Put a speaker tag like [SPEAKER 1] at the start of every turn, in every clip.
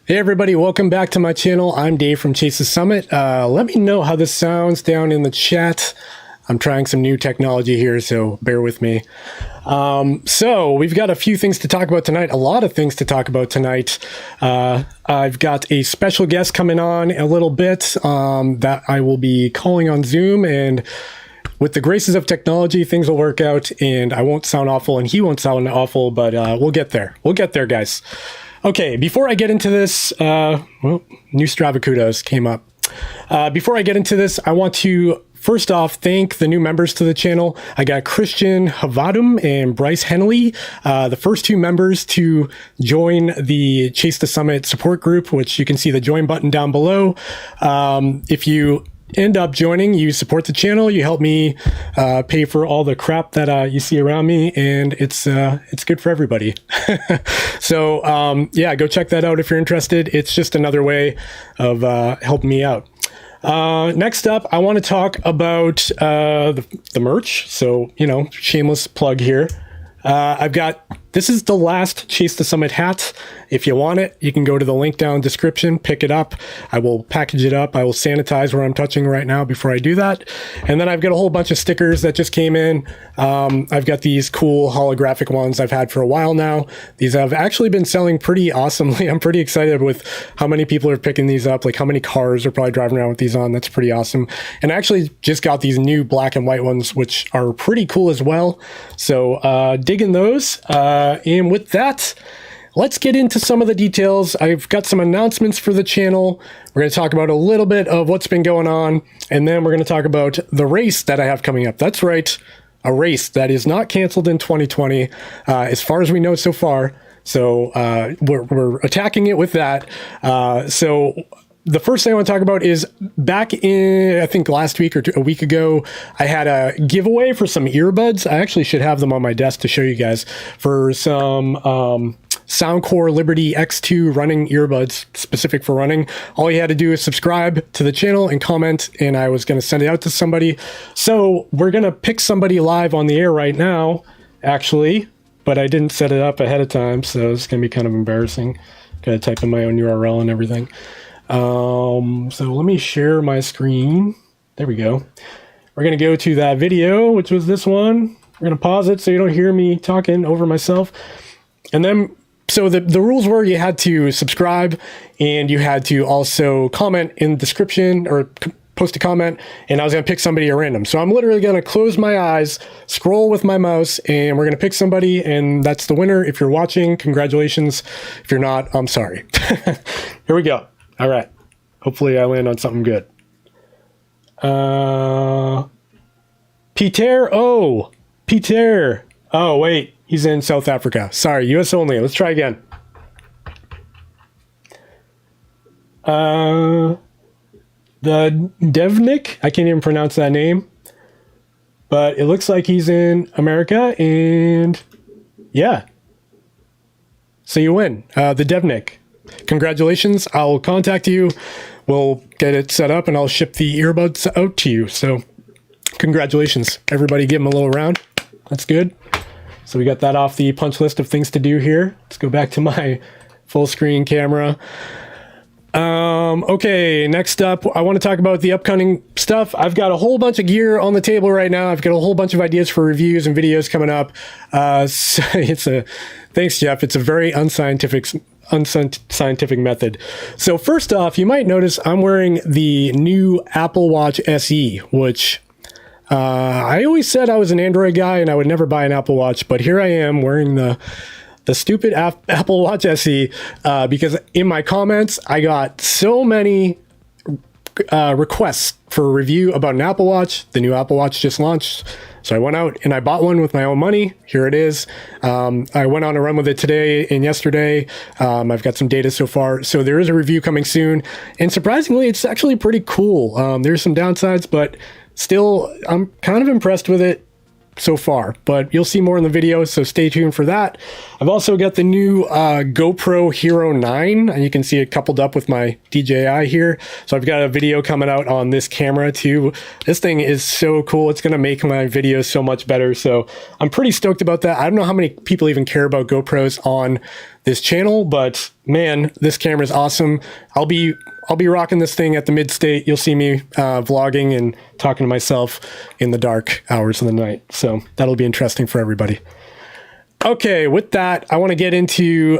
[SPEAKER 1] Hey everybody, welcome back to my channel. I'm Dave from Chase the Summit. Let me know how this sounds down in the chat. I'm trying some new technology here, so bear with me. So we've got a few things to talk about tonight, a lot of things to talk about tonight. I've got a special guest coming on a little bit that I will be calling on Zoom, and with the graces of technology, things will work out and I won't sound awful and he won't sound awful, but we'll get there. We'll get there, guys. Okay, before I get into this, well, new Strava kudos came up. Before I get into this, I want to first off thank the new members to the channel. I got Christian Havadum and Bryce Henley, the first two members to join the Chase the Summit support group, which you can see the join button down below. If you end up joining, you support the channel, you help me pay for all the crap that you see around me, and it's good for everybody. So yeah, go check that out if you're interested. It's just another way of helping me out. Next up, I want to talk about the merch. So, you know, shameless plug here. This is the last Chase the Summit hat. If you want it, you can go to the link down in the description, pick it up. I will package it up. I will sanitize where I'm touching right now before I do that. And then I've got a whole bunch of stickers that just came in. I've got these cool holographic ones I've had for a while now. These have actually been selling pretty awesomely. I'm pretty excited with how many people are picking these up, like how many cars are probably driving around with these on. That's pretty awesome. And I actually just got these new black and white ones, which are pretty cool as well. So digging those. And with that, let's get into some of the details. I've got some announcements for the channel. We're going to talk about a little bit of what's been going on, and then we're going to talk about the race that I have coming up. That's right, a race that is not canceled in 2020, as far as we know so far. So we're attacking it with that. So the first thing I want to talk about is back in, I think last week or a week ago, I had a giveaway for some earbuds. I actually should have them on my desk to show you guys, for some Soundcore Liberty X2 running earbuds, specific for running. All you had to do is subscribe to the channel and comment, and I was going to send it out to somebody. So we're going to pick somebody live on the air right now, actually, but I didn't set it up ahead of time, so it's going to be kind of embarrassing. Got to type in my own URL and everything. So let me share my screen. There we go. We're going to go to that video, which was this one. We're going to pause it so you don't hear me talking over myself. And then, so the rules were you had to subscribe and you had to also comment in the description or post a comment, and I was going to pick somebody at random. So I'm literally going to close my eyes, scroll with my mouse, and we're going to pick somebody, and that's the winner. If you're watching, congratulations. If you're not, I'm sorry. Here we go. All right. Hopefully I land on something good. Peter. Oh, Peter. Oh, wait. He's in South Africa. Sorry. US only. Let's try again. The Devnik. I can't even pronounce that name. But it looks like he's in America. And yeah. So you win. The Devnik. Congratulations. I'll contact you. We'll get it set up and I'll ship the earbuds out to you. So congratulations. Everybody give them a little round. That's good. So we got that off the punch list of things to do here. Let's go back to my full screen camera. Okay, next up, I want to talk about the upcoming stuff. I've got a whole bunch of gear on the table right now. I've got a whole bunch of ideas for reviews and videos coming up. So thanks, Jeff. It's a very unscientific method. So first off, you might notice I'm wearing the new Apple Watch SE, which I always said I was an Android guy and I would never buy an Apple Watch, but here I am wearing the stupid Apple Watch SE because in my comments, I got so many requests for a review about an Apple Watch. The new Apple Watch just launched. So I went out and I bought one with my own money. Here it is. I went on a run with it today and yesterday. I've got some data so far. So there is a review coming soon. And surprisingly, it's actually pretty cool. There's some downsides, but still, I'm kind of impressed with it. so far, but you'll see more in the video, so stay tuned for that. I've also got the new GoPro Hero 9, and you can see it coupled up with my DJI here. So I've got a video coming out on this camera too. This thing is so cool. It's going to make my videos so much better. So I'm pretty stoked about that. I don't know how many people even care about GoPros on this channel, but man, this camera is awesome. I'll be rocking this thing at the Midstate. You'll see me vlogging and talking to myself in the dark hours of the night. So that'll be interesting for everybody. Okay, with that, I want to get into,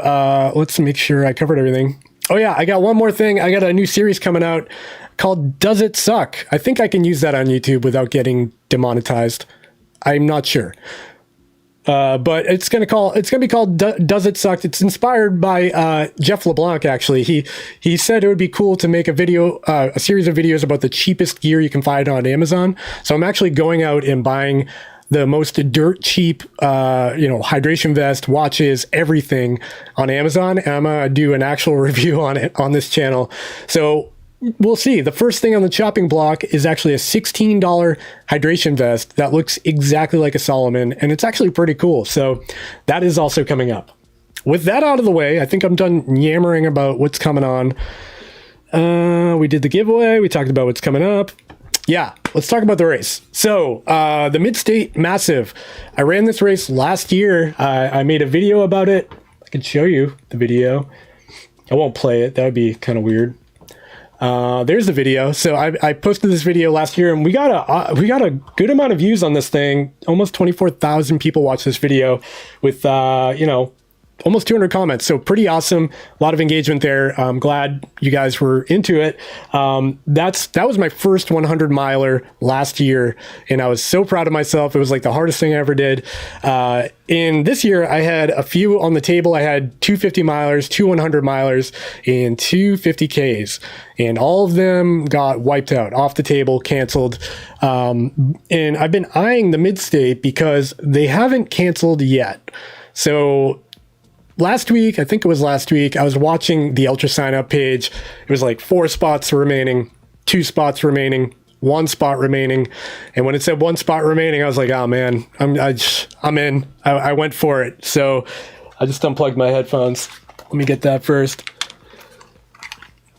[SPEAKER 1] let's make sure I covered everything. Oh yeah, I got one more thing. I got a new series coming out called Does It Suck? I think I can use that on YouTube without getting demonetized. I'm not sure. But it's gonna be called Does It Suck? It's inspired by Jeff LeBlanc. Actually, he said it would be cool to make a video, a series of videos about the cheapest gear you can find on Amazon. So I'm actually going out and buying the most dirt cheap, hydration vest, watches, everything on Amazon, and I'm gonna do an actual review on it on this channel. So we'll see. The first thing on the chopping block is actually a $16 hydration vest that looks exactly like a Solomon, and it's actually pretty cool. So that is also coming up. With that out of the way, I think I'm done yammering about what's coming on. We did the giveaway. We talked about what's coming up. Yeah, let's talk about the race. So the Midstate Massive. I ran this race last year. I made a video about it. I can show you the video. I won't play it. That would be kind of weird. There's the video. So I posted this video last year, and we got a good amount of views on this thing. Almost 24,000 people watched this video with almost 200 comments. So pretty awesome. A lot of engagement there. I'm glad you guys were into it. That was my first 100 miler last year, and I was so proud of myself. It was like the hardest thing I ever did. And this year I had a few on the table. I had 250 milers, 100 milers, and 50Ks, and all of them got wiped out off the table, canceled. And I've been eyeing the Midstate because they haven't canceled yet. So last week, I think it was last week, I was watching the Ultra Sign Up page. It was like 4 spots remaining, 2 spots remaining, 1 spot remaining. And when it said 1 spot remaining, I was like, oh man, I'm in. I went for it. So I just unplugged my headphones. Let me get that first.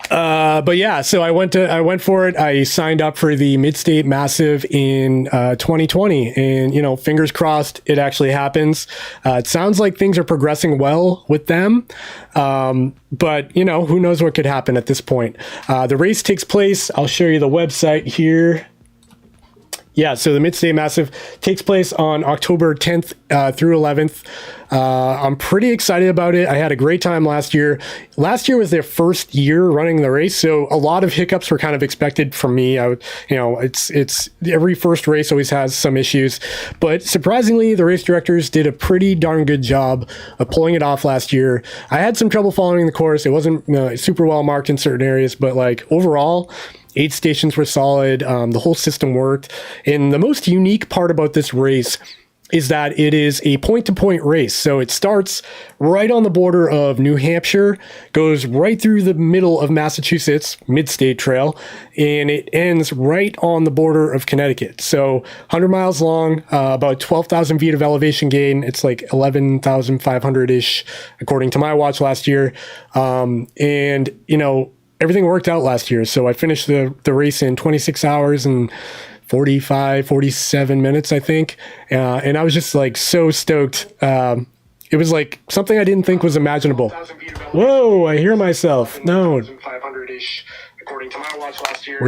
[SPEAKER 1] But yeah, so I went for it. I signed up for the Midstate Massive in 2020, and fingers crossed it actually happens. It sounds like things are progressing well with them, but who knows what could happen at this point. The race takes place. I'll show you the website here. Yeah, so the Midstate Massive takes place on October 10th through 11th. I'm pretty excited about it. I had a great time last year. Last year was their first year running the race, so a lot of hiccups were kind of expected from me. It's every first race always has some issues, but surprisingly, the race directors did a pretty darn good job of pulling it off last year. I had some trouble following the course. It wasn't super well marked in certain areas, but like overall, 8 stations were solid. The whole system worked. And the most unique part about this race is that it is a point-to-point race. So it starts right on the border of New Hampshire, goes right through the middle of Massachusetts, Midstate Trail, and it ends right on the border of Connecticut. So 100 miles long, about 12,000 feet of elevation gain. It's like 11,500-ish, according to my watch last year. Everything worked out last year. So I finished the race in 26 hours and 47 minutes, I think. And I was just like so stoked. It was like something I didn't think was imaginable. Whoa, I hear myself. No. Where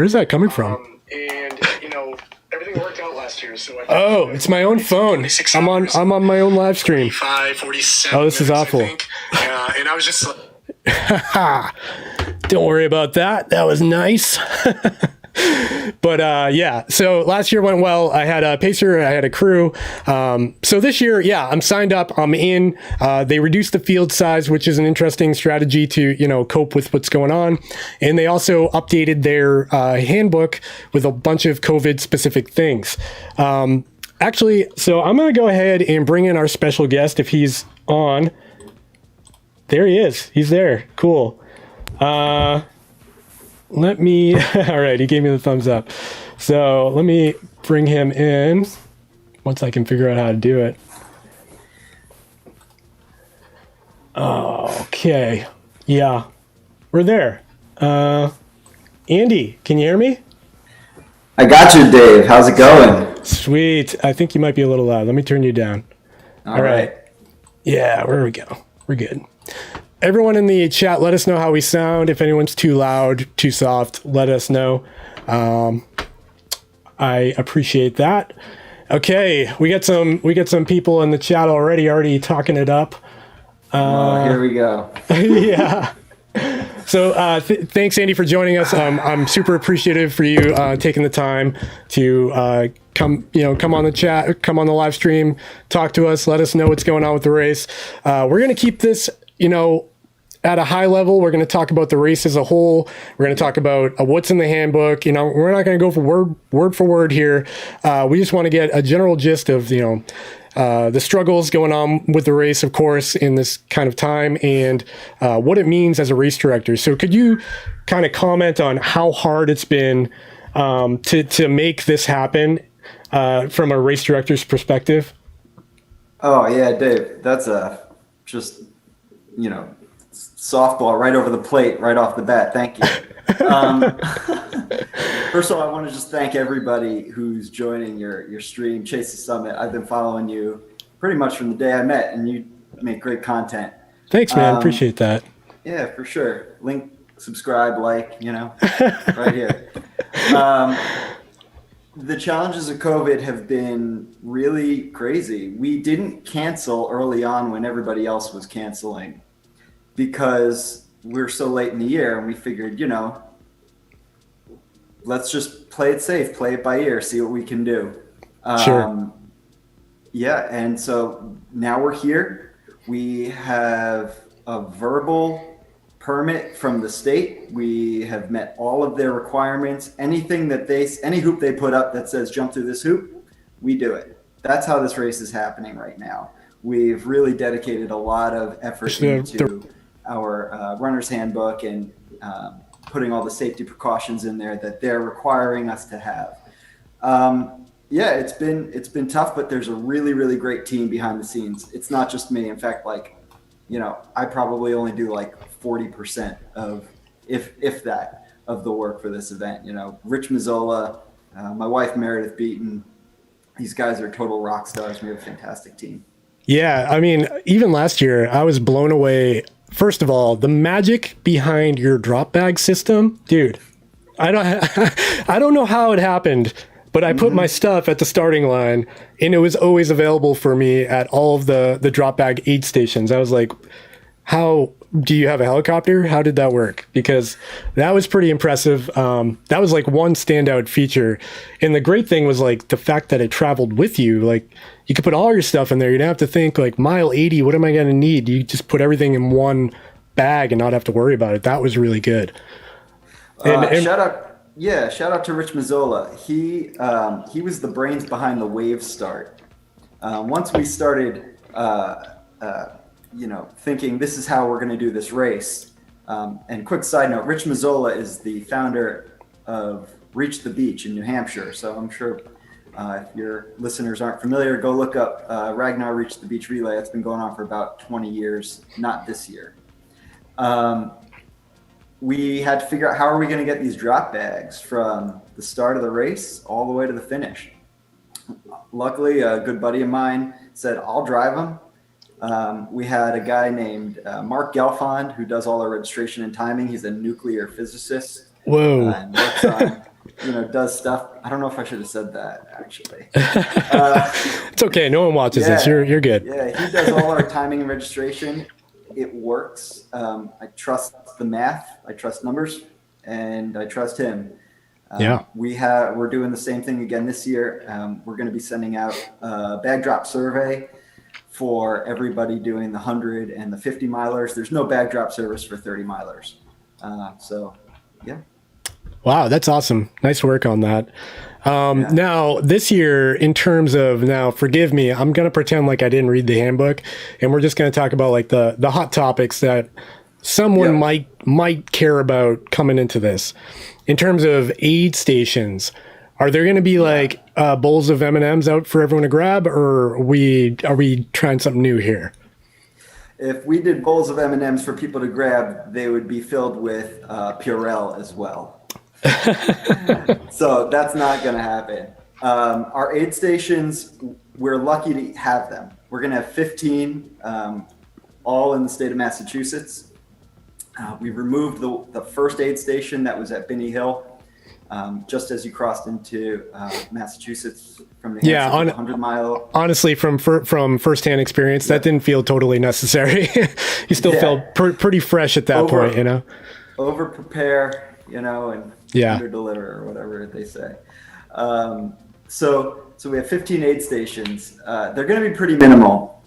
[SPEAKER 1] is that coming from? Everything worked out last year. So oh, it's my own phone. I'm on my own live stream. Oh, this is awful. And I was just like, don't worry about that. That was nice. But yeah, so last year went well. I had a pacer, I had a crew. So this year, yeah, I'm signed up. I'm in. They reduced the field size, which is an interesting strategy to, cope with what's going on. And they also updated their handbook with a bunch of COVID specific things. Actually, so I'm going to go ahead and bring in our special guest if he's on. There he is. He's there. Cool. Let me, all right, he gave me the thumbs up. So let me bring him in. once I can figure out how to do it. Okay. Yeah, we're there. Andy, can you hear me?
[SPEAKER 2] I got you, Dave. How's it going?
[SPEAKER 1] Sweet. I think you might be a little loud. Let me turn you down.
[SPEAKER 2] All right.
[SPEAKER 1] Yeah, there we go. We're good. Everyone in the chat, let us know how we sound. If anyone's too loud, too soft, let us know. I appreciate that. Okay, we got some people in the chat already talking it up.
[SPEAKER 2] Here we go.
[SPEAKER 1] Yeah. So thanks, Andy, for joining us. I'm super appreciative for you taking the time to come on the chat, come on the live stream, talk to us, let us know what's going on with the race. We're going to keep this, at a high level. We're going to talk about the race as a whole. We're going to talk about what's in the handbook. We're not going to go word for word here. We just want to get a general gist of, the struggles going on with the race, of course, in this kind of time, and what it means as a race director. So could you kind of comment on how hard it's been to make this happen from a race director's perspective?
[SPEAKER 2] Oh, yeah, Dave, that's just, softball right over the plate, right off the bat. Thank you. First of all, I want to just thank everybody who's joining your stream, Chase the Summit. I've been following you pretty much from the day I met, and you make great content.
[SPEAKER 1] Thanks, man. Appreciate that.
[SPEAKER 2] Yeah, for sure. Link, subscribe, like, right here. The challenges of COVID have been really crazy. We didn't cancel early on when everybody else was canceling because we're so late in the year, and we figured, let's just play it safe, play it by ear, see what we can do.
[SPEAKER 1] Sure.
[SPEAKER 2] Yeah, and so now we're here. We have a verbal permit from the state. We have met all of their requirements. Any hoop they put up that says jump through this hoop, we do it. That's how this race is happening right now. We've really dedicated a lot of effort into our runner's handbook and putting all the safety precautions in there that they're requiring us to have. Yeah, it's been tough, but there's a really, really great team behind the scenes. It's not just me. In fact, I probably only do 40% of, if that, of the work for this event. Rich Mazzola, my wife Meredith Beaton, these guys are total rock stars. We have a fantastic team. Yeah,
[SPEAKER 1] I mean, even last year, I was blown away. First of all, the magic behind your drop bag system, dude. I don't know how it happened, but I put my stuff at the starting line, and it was always available for me at all of the drop bag aid stations. I was like, how do you have a helicopter? How did that work? Because that was pretty impressive. That was one standout feature. And the great thing was the fact that it traveled with you. You could put all your stuff in there. You don't have to think mile 80, what am I going to need? You just put everything in one bag and not have to worry about it. That was really good. And
[SPEAKER 2] shout out to Rich Mazzola. He was the brains behind the wave start. Once we started, thinking this is how we're going to do this race. And quick side note, Rich Mazzola is the founder of Reach the Beach in New Hampshire. So I'm sure if your listeners aren't familiar, go look up Ragnar Reach the Beach Relay. It's been going on for about 20 years, not this year. We had to figure out how are we going to get these drop bags from the start of the race all the way to the finish. Luckily, a good buddy of mine said, I'll drive them. We had a guy named Mark Gelfond who does all our registration and timing. He's a nuclear physicist.
[SPEAKER 1] Whoa.
[SPEAKER 2] And works on, does stuff. I don't know if I should have said that, actually.
[SPEAKER 1] It's okay. No one watches this. You're good.
[SPEAKER 2] Yeah, he does all our timing and registration. It works. I trust the math. I trust numbers, and I trust him. We're doing the same thing again this year. We're going to be sending out a bag drop survey for everybody doing the 100 and the 50 milers. There's no bag drop service for 30 milers. Yeah.
[SPEAKER 1] Wow, that's awesome. Nice work on that. Now, this year, in terms of, forgive me, I'm going to pretend like I didn't read the handbook, and we're just going to talk about the hot topics that someone might care about coming into this. In terms of aid stations, Are there going to be like bowls of M&Ms out for everyone to grab, or are we trying something new here?
[SPEAKER 2] If we did bowls of M&Ms for people to grab, they would be filled with Purell as well. So that's not going to happen. Our aid stations, we're lucky to have them. We're going to have 15, all in the state of Massachusetts. We removed the first aid station that was at Binney Hill, just as you crossed into Massachusetts from the 100-mile.
[SPEAKER 1] Honestly, from firsthand experience, that didn't feel totally necessary. You still felt pretty fresh at that point, you know.
[SPEAKER 2] Over prepare, you know, and under deliver, or whatever they say. So we have 15 aid stations. They're going to be pretty minimal.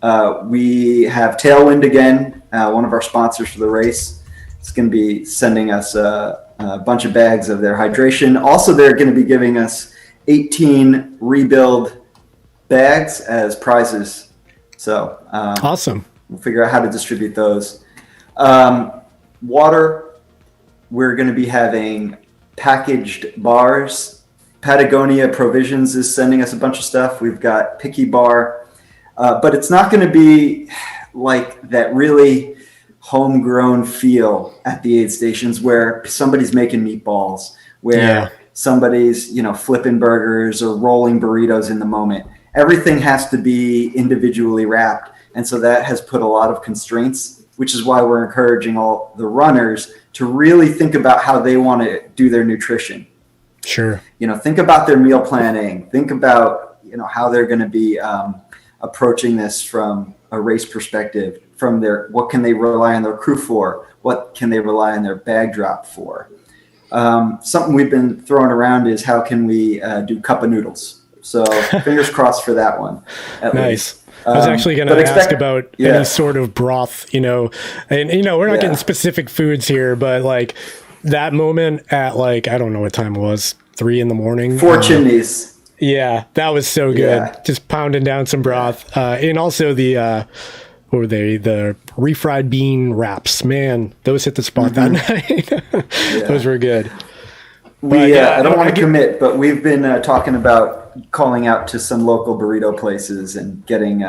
[SPEAKER 2] We have Tailwind again, one of our sponsors for the race. It's going to be sending us a bunch of bags of their hydration. Also, they're going to be giving us 18 rebuild bags as prizes. So
[SPEAKER 1] awesome.
[SPEAKER 2] We'll figure out how to distribute those. Water, we're going to be having packaged bars. Patagonia Provisions is sending us a bunch of stuff. We've got Picky Bar, but it's not going to be like that really homegrown feel at the aid stations where somebody's making meatballs, where somebody's, you know, flipping burgers or rolling burritos in the moment. Everything has to be individually wrapped. And so that has put a lot of constraints, which is why we're encouraging all the runners to really think about how they want to do their nutrition.
[SPEAKER 1] Sure.
[SPEAKER 2] You know, think about their meal planning, think about, you know, how they're going to be approaching this from a race perspective, from what can they rely on their crew for? What can they rely on their bag drop for? Something we've been throwing around is how can we do cup of noodles? So fingers crossed for that one.
[SPEAKER 1] Nice. I was actually going to ask about any sort of broth, you know, and, you know, we're not getting specific foods here, but like that moment at like, I don't know what time it was, 3 a.m.
[SPEAKER 2] Four chimneys.
[SPEAKER 1] Yeah, that was so good. Yeah. Just pounding down some broth. And also the, what were they? The refried bean wraps. Man, those hit the spot that night. Those were good.
[SPEAKER 2] I don't want to commit, but we've been talking about calling out to some local burrito places and getting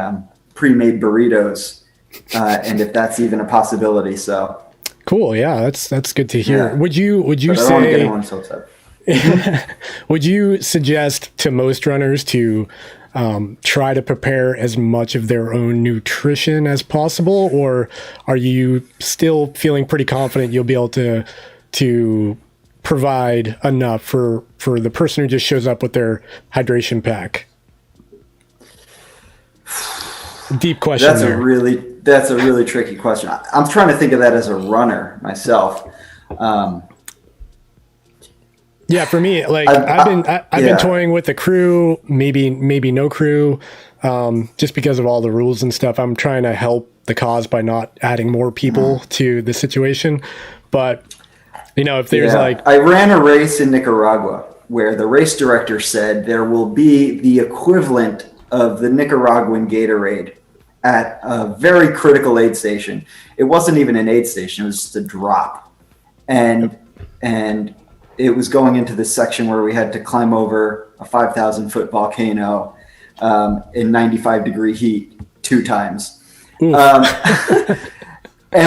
[SPEAKER 2] pre-made burritos, and if that's even a possibility. So
[SPEAKER 1] cool. Yeah, that's good to hear. Yeah. Would you say?
[SPEAKER 2] I don't want to get anyone so upset.
[SPEAKER 1] Would you suggest to most runners to try to prepare as much of their own nutrition as possible, or are you still feeling pretty confident you'll be able to provide enough for the person who just shows up with their hydration pack? Deep question.
[SPEAKER 2] That's a really tricky question. I'm trying to think of that as a runner myself.
[SPEAKER 1] Yeah, for me, like I've been toying with the crew, maybe no crew, just because of all the rules and stuff. I'm trying to help the cause by not adding more people to the situation. But you know, if there's I
[SPEAKER 2] ran a race in Nicaragua where the race director said there will be the equivalent of the Nicaraguan Gatorade at a very critical aid station. It wasn't even an aid station; it was just a drop, and it was going into this section where we had to climb over a 5,000-foot volcano in 95-degree heat 2 times. And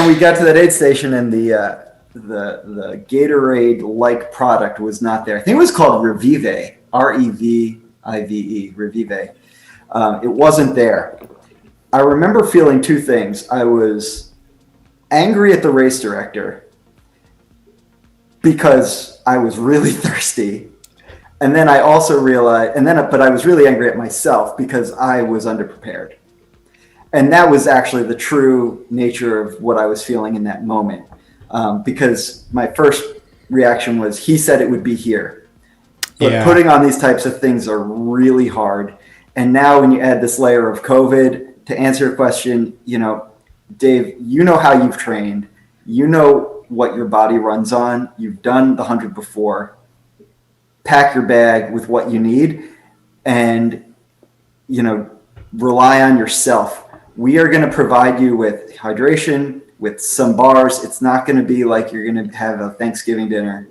[SPEAKER 2] we got to that aid station, and the Gatorade-like product was not there. I think it was called Revive, R-E-V-I-V-E, Revive. It wasn't there. I remember feeling 2 things. I was angry at the race director because I was really thirsty. And then I also realized, but I was really angry at myself because I was underprepared. And that was actually the true nature of what I was feeling in that moment. Because my first reaction was, he said it would be here. But putting on these types of things are really hard. And now when you add this layer of COVID, to answer your question, you know, Dave, you know how you've trained, you know what your body runs on. You've done the 100 before. Pack your bag with what you need and, you know, rely on yourself. We are going to provide you with hydration, with some bars. It's not going to be like you're going to have a Thanksgiving dinner,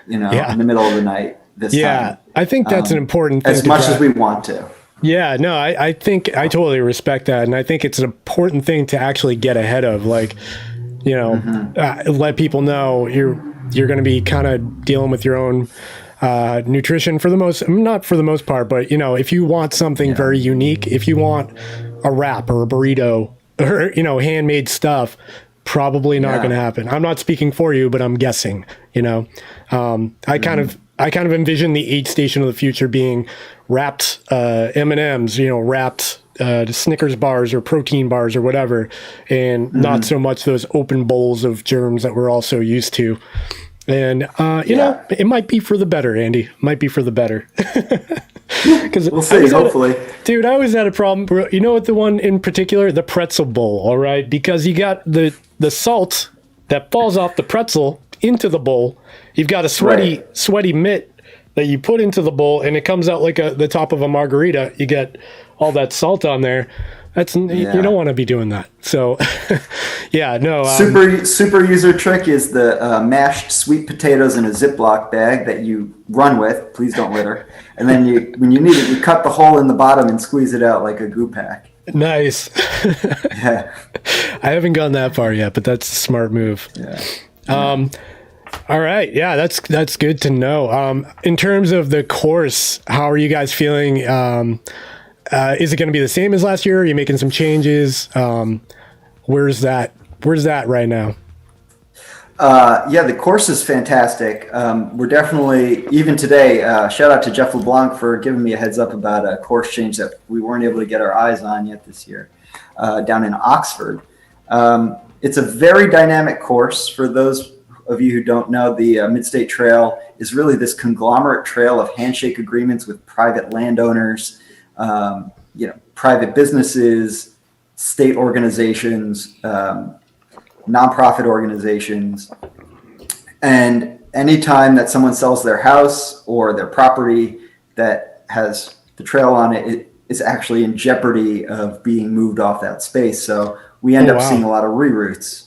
[SPEAKER 2] you know, in the middle of the night. this time.
[SPEAKER 1] I think that's an important thing.
[SPEAKER 2] As much as we want to.
[SPEAKER 1] Yeah, no, I think I totally respect that. And I think it's an important thing to actually get ahead of. Like, let people know you're going to be kind of dealing with your own nutrition not for the most part, but if you want something very unique, if you want a wrap or a burrito or, handmade stuff, probably not going to happen. I'm not speaking for you, but I'm guessing, I kind of envision the aid station of the future being wrapped M&Ms, wrapped Snickers bars or protein bars or whatever, and not so much those open bowls of germs that we're all so used to. And, it might be for the better, Andy. It might be for the better. Because
[SPEAKER 2] we'll see, hopefully.
[SPEAKER 1] Dude, I always had a problem. You know what, the one in particular? The pretzel bowl, all right? Because you got the salt that falls off the pretzel into the bowl. You've got a sweaty mitt that you put into the bowl, and it comes out like the top of a margarita. You get all that salt on there. You don't want to be doing that. So,
[SPEAKER 2] super user trick is the mashed sweet potatoes in a Ziploc bag that you run with. Please don't litter. And then when you need it, you cut the hole in the bottom and squeeze it out like a goo pack.
[SPEAKER 1] Nice.
[SPEAKER 2] Yeah.
[SPEAKER 1] I haven't gone that far yet, but that's a smart move.
[SPEAKER 2] Yeah.
[SPEAKER 1] All right. Yeah, that's good to know. In terms of the course, how are you guys feeling? Is it going to be the same as last year? Are you making some changes? Where's that right now?
[SPEAKER 2] The course is fantastic. We're definitely, even today, shout out to Jeff LeBlanc for giving me a heads up about a course change that we weren't able to get our eyes on yet this year, down in Oxford. It's a very dynamic course. For those of you who don't know, the Midstate Trail is really this conglomerate trail of handshake agreements with private landowners, private businesses, state organizations, nonprofit organizations. And anytime that someone sells their house or their property that has the trail on it, it is actually in jeopardy of being moved off that space. So we end up seeing a lot of reroutes.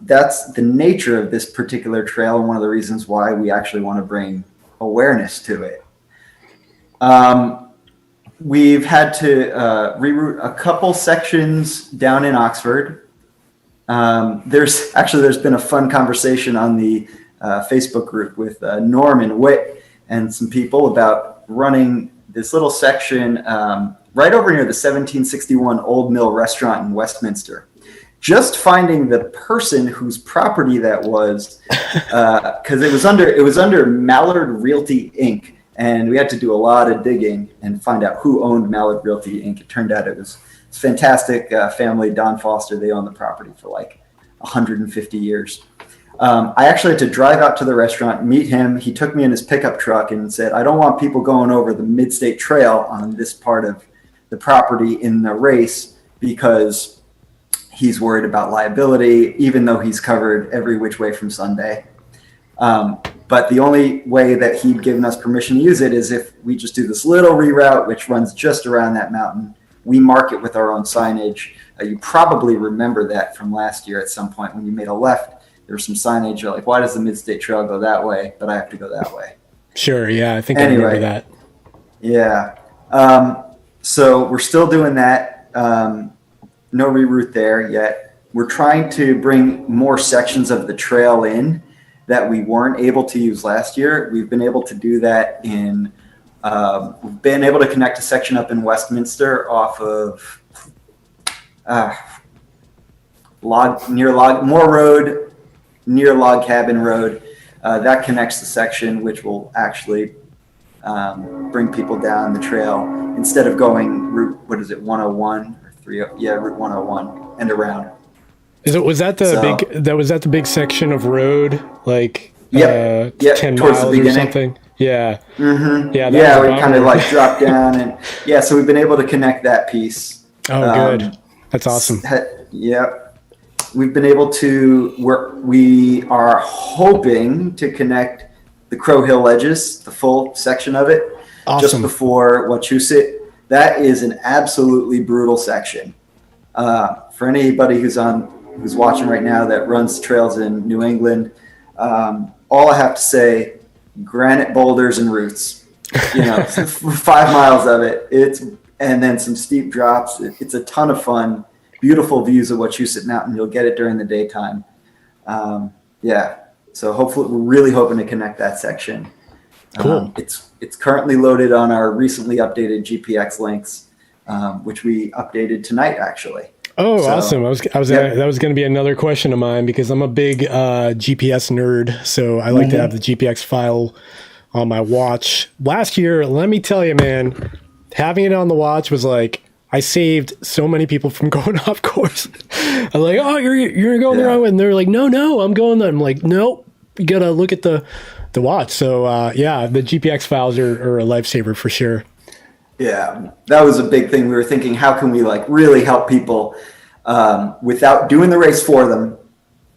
[SPEAKER 2] That's the nature of this particular trail, and one of the reasons why we actually want to bring awareness to it. We've had to reroute a couple sections down in Oxford. There's been a fun conversation on the Facebook group with Norman Witt and some people about running this little section right over near the 1761 Old Mill Restaurant in Westminster. Just finding the person whose property that was, because it was under Mallard Realty Inc. And we had to do a lot of digging and find out who owned Mallard Realty Inc. It turned out it was a fantastic family, Don Foster. They owned the property for like 150 years. I actually had to drive out to the restaurant, meet him. He took me in his pickup truck and said, I don't want people going over the Midstate Trail on this part of the property in the race because he's worried about liability, even though he's covered every which way from Sunday. But the only way that he'd given us permission to use it is if we just do this little reroute, which runs just around that mountain. We mark it with our own signage. You probably remember that from last year at some point when you made a left, there was some signage. You're like, why does the Midstate Trail go that way, but I have to go that way?
[SPEAKER 1] Sure, yeah, I think I remember that.
[SPEAKER 2] Yeah. So we're still doing that. No reroute there yet. We're trying to bring more sections of the trail in that we weren't able to use last year. We've been able to do that we've been able to connect a section up in Westminster off of Moore Road, near Log Cabin Road. That connects the section, which will actually bring people down the trail instead of going route, 101 or 30? Yeah, route 101 and around.
[SPEAKER 1] Was that the big section of road, like 10
[SPEAKER 2] towards
[SPEAKER 1] miles or something? Yeah.
[SPEAKER 2] Mm-hmm.
[SPEAKER 1] Yeah,
[SPEAKER 2] we kind of like dropped down and so we've been able to connect that piece.
[SPEAKER 1] Oh, good. That's awesome.
[SPEAKER 2] We've been able to we are hoping to connect the Crow Hill Ledges, the full section of it, just before Wachusett. That is an absolutely brutal section. For anybody who's watching right now that runs trails in New England, all I have to say granite boulders and roots, 5 miles of it. And then some steep drops. It's a ton of fun, beautiful views of Wachusett Mountain. You'll get it during the daytime. So hopefully we're really hoping to connect that section.
[SPEAKER 1] Cool.
[SPEAKER 2] It's currently loaded on our recently updated GPX links, which we updated tonight, actually.
[SPEAKER 1] Oh, so, awesome. That was going to be another question of mine because I'm a big GPS nerd. So I like to have the GPX file on my watch. Last year, let me tell you, man, having it on the watch was like, I saved so many people from going off course. I'm like, oh, you're going the wrong way. And they're like, no, I'm going there. I'm like, nope, you got to look at the watch. So the GPX files are a lifesaver for sure.
[SPEAKER 2] Yeah, that was a big thing. We were thinking, how can we like really help people without doing the race for them,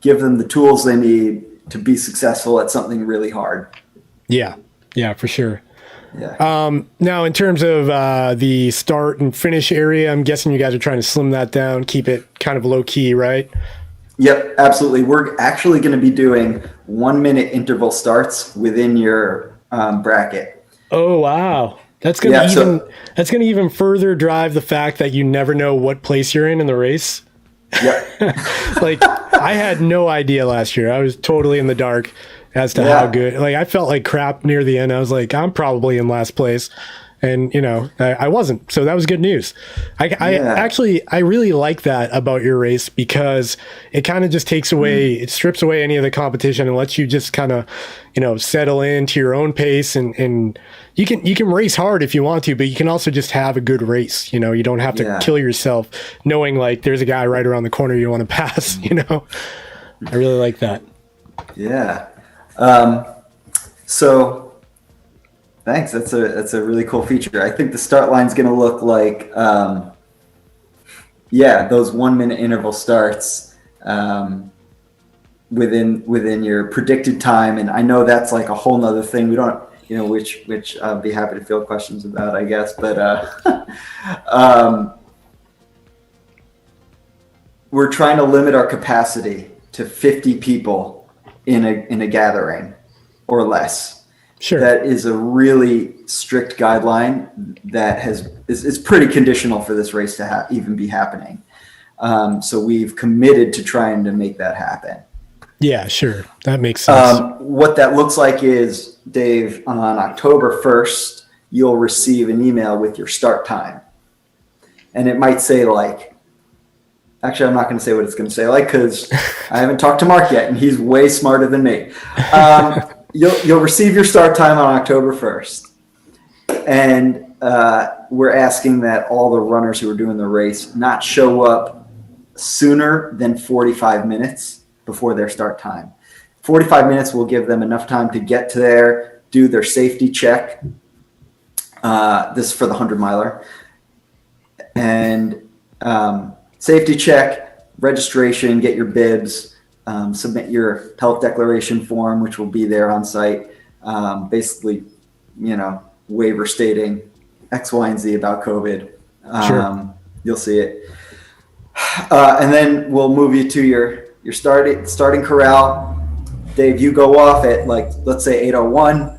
[SPEAKER 2] give them the tools they need to be successful at something really hard.
[SPEAKER 1] Yeah, for sure.
[SPEAKER 2] Yeah.
[SPEAKER 1] Now, in terms of the start and finish area, I'm guessing you guys are trying to slim that down, keep it kind of low key, right?
[SPEAKER 2] Yep, absolutely. We're actually going to be doing 1 minute interval starts within your bracket.
[SPEAKER 1] Oh, wow. That's going to even further drive the fact that you never know what place you're in the race.
[SPEAKER 2] Yep.
[SPEAKER 1] Like I had no idea last year. I was totally in the dark as to how good. Like I felt like crap near the end. I was like, I'm probably in last place, and I wasn't. So that was good news. I really like that about your race because it kind of just takes away, it strips away any of the competition and lets you just kind of, settle into your own pace and you can race hard if you want to, but you can also just have a good race. You don't have to kill yourself knowing like there's a guy right around the corner you want to pass. I really like that.
[SPEAKER 2] Yeah. So thanks. That's a really cool feature. I think the start line's going to look like, those 1 minute interval starts, within your predicted time. And I know that's like a whole nother thing. We don't, which I'll be happy to field questions about, I guess. But, we're trying to limit our capacity to 50 people in a gathering or less.
[SPEAKER 1] Sure.
[SPEAKER 2] That is a really strict guideline that is pretty conditional for this race to even be happening. So we've committed to trying to make that happen.
[SPEAKER 1] Yeah, sure. That makes sense.
[SPEAKER 2] What that looks like is, Dave, on October 1st, you'll receive an email with your start time. And it might say like, actually, I'm not going to say what it's going to say like, because I haven't talked to Mark yet, and he's way smarter than me. You'll receive your start time on October 1st. And we're asking that all the runners who are doing the race not show up sooner than 45 minutes before their start time. 45 minutes will give them enough time to get to there, do their safety check. This is for the 100 miler. And safety check, registration, get your bibs, submit your health declaration form, which will be there on site. Basically, waiver stating X, Y, and Z about COVID.
[SPEAKER 1] Sure.
[SPEAKER 2] You'll see it. And then we'll move you to your starting corral. Dave, you go off at let's say 8:01.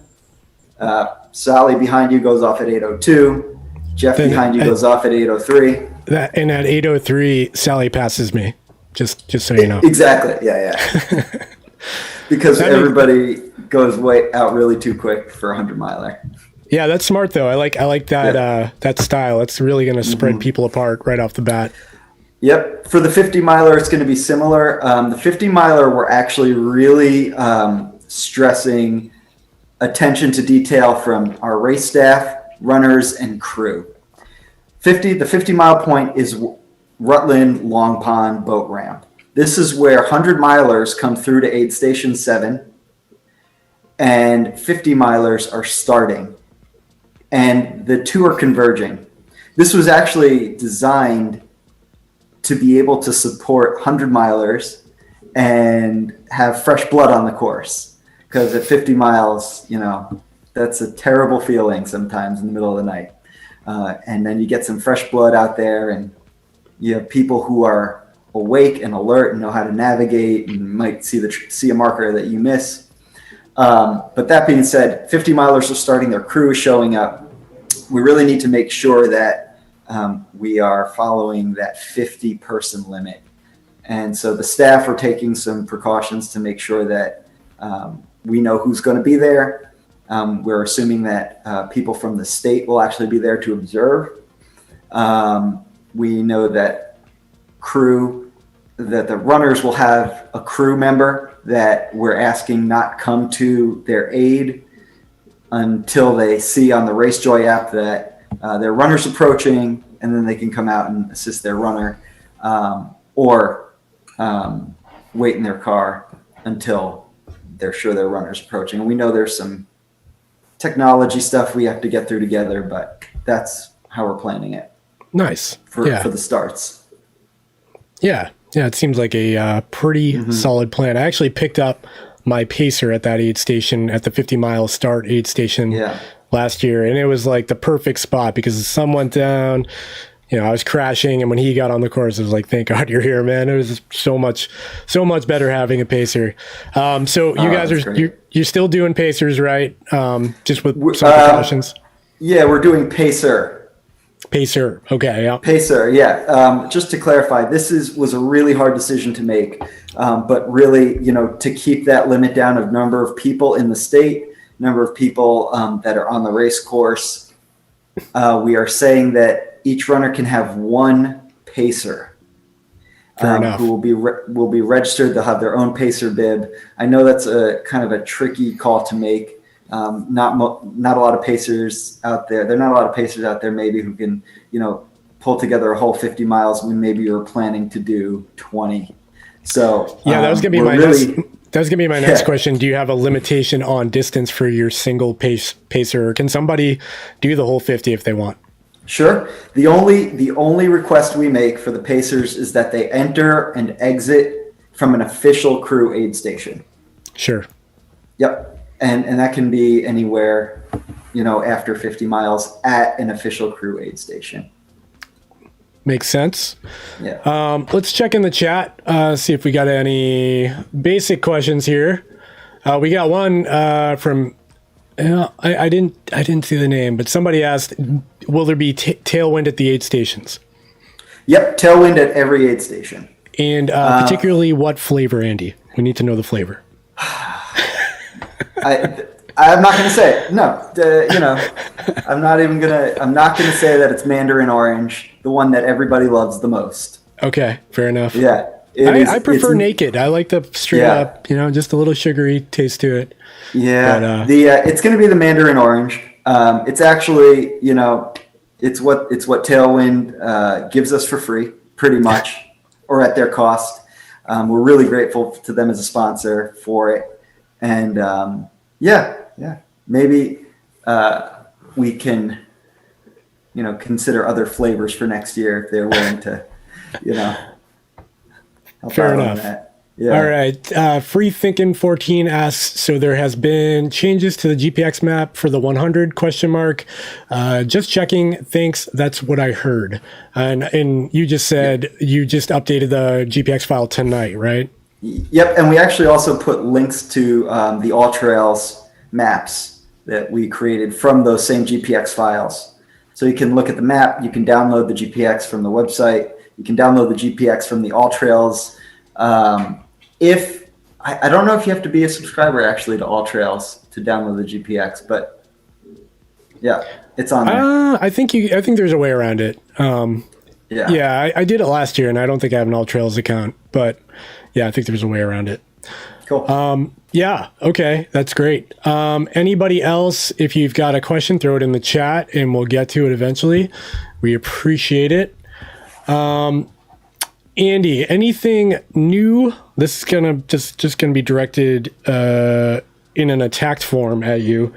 [SPEAKER 2] Sally behind you goes off at 8:02. Jeff behind you goes off at 8:03.
[SPEAKER 1] And at 8:03, Sally passes me. Just so you know.
[SPEAKER 2] Exactly. Yeah. Because everybody goes out really too quick for a 100 miler. Yeah,
[SPEAKER 1] that's smart though. I like that that style. It's really going to spread people apart right off the bat.
[SPEAKER 2] Yep. For the 50 miler, it's going to be similar. The 50 miler, we're actually really stressing attention to detail from our race staff, runners, and crew. The 50 mile point is Rutland Long Pond boat ramp. This is where 100 milers come through to aid station 7 and 50 milers are starting, and the two are converging. This was actually designed to be able to support 100 milers and have fresh blood on the course, because at 50 miles, that's a terrible feeling sometimes in the middle of the night. And then you get some fresh blood out there, and you have people who are awake and alert and know how to navigate and might see a marker that you miss. But that being said, 50 milers are starting, their crew is showing up. We really need to make sure that we are following that 50 person limit. And so the staff are taking some precautions to make sure that we know who's going to be there. We're assuming that people from the state will actually be there to observe. We know that the runners will have a crew member that we're asking not come to their aid until they see on the RaceJoy app that their runner's approaching, and then they can come out and assist their runner, or wait in their car until they're sure their runner's approaching. And we know there's some technology stuff we have to get through together, but that's how we're planning it.
[SPEAKER 1] Nice.
[SPEAKER 2] For the starts.
[SPEAKER 1] Yeah. Yeah. It seems like a pretty solid plan. I actually picked up my pacer at that aid station at the 50-mile start aid station last year. And it was like the perfect spot because the sun went down, I was crashing. And when he got on the course, I was like, thank God you're here, man. It was so much better having a pacer. So you guys you're still doing pacers, right? Just with some precautions.
[SPEAKER 2] Yeah, we're doing pacer.
[SPEAKER 1] Pacer. Okay. Yeah.
[SPEAKER 2] Pacer. Yeah. Just to clarify, this was a really hard decision to make, but really, to keep that limit down of number of people in the state, number of people that are on the race course. We are saying that each runner can have one pacer, who will be registered. They'll have their own pacer bib. I know that's a kind of a tricky call to make. Not a lot of pacers out there. There are not a lot of pacers out there maybe who can, pull together a whole 50 miles when maybe you're planning to do 20. So
[SPEAKER 1] yeah, that was gonna be my next question. Do you have a limitation on distance for your single pacer, or can somebody do the whole 50 if they want?
[SPEAKER 2] Sure. The only request we make for the pacers is that they enter and exit from an official crew aid station.
[SPEAKER 1] Sure.
[SPEAKER 2] Yep. And that can be anywhere, after 50 miles at an official crew aid station.
[SPEAKER 1] Makes sense.
[SPEAKER 2] Yeah.
[SPEAKER 1] Let's check in the chat, see if we got any basic questions here. We got one from, I didn't see the name, but somebody asked, will there be tailwind at the aid stations? Yep.
[SPEAKER 2] Tailwind at every aid station.
[SPEAKER 1] And particularly what flavor, Andy? We need to know the flavor.
[SPEAKER 2] I'm not going to say it. No, I'm not going to say that it's mandarin orange, the one that everybody loves the most.
[SPEAKER 1] Okay, fair enough.
[SPEAKER 2] Yeah.
[SPEAKER 1] I prefer naked. I like the straight up, just a little sugary taste to it.
[SPEAKER 2] Yeah. But, it's going to be the mandarin orange. It's actually, it's what Tailwind gives us for free, pretty much, or at their cost. We're really grateful to them as a sponsor for it. And maybe we can, consider other flavors for next year if they're willing to, help
[SPEAKER 1] Fair
[SPEAKER 2] out
[SPEAKER 1] enough.
[SPEAKER 2] on that. Yeah.
[SPEAKER 1] All right. Free Thinking 14 asks, so there has been changes to the GPX map for the 100 ? Just checking. Thanks. That's what I heard. And you just said you just updated the GPX file tonight, right?
[SPEAKER 2] Yep, and we actually also put links to the All Trails maps that we created from those same GPX files. So you can look at the map, you can download the GPX from the website, you can download the GPX from the All Trails. I don't know if you have to be a subscriber actually to All Trails to download the GPX, but yeah, it's on there.
[SPEAKER 1] I think there's a way around it. Yeah, I did it last year, and I don't think I have an All Trails account, but yeah, I think there's a way around it.
[SPEAKER 2] Cool.
[SPEAKER 1] Yeah. Okay. That's great. Anybody else, if you've got a question, throw it in the chat and we'll get to it eventually. We appreciate it. Andy, anything new? This is gonna just gonna be directed in an attacked form at you.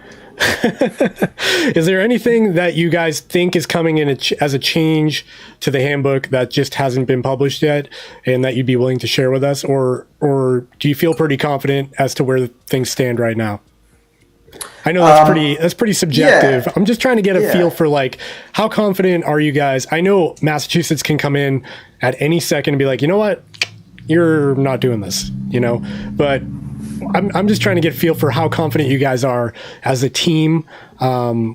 [SPEAKER 1] Is there anything that you guys think is coming in as a change to the handbook that just hasn't been published yet and that you'd be willing to share with us, or do you feel pretty confident as to where things stand right now? I know that's pretty subjective. Yeah. I'm just trying to get a feel for how confident are you guys? I know Massachusetts can come in at any second and be like, you know what, you're not doing this, but I'm just trying to get a feel for how confident you guys are as a team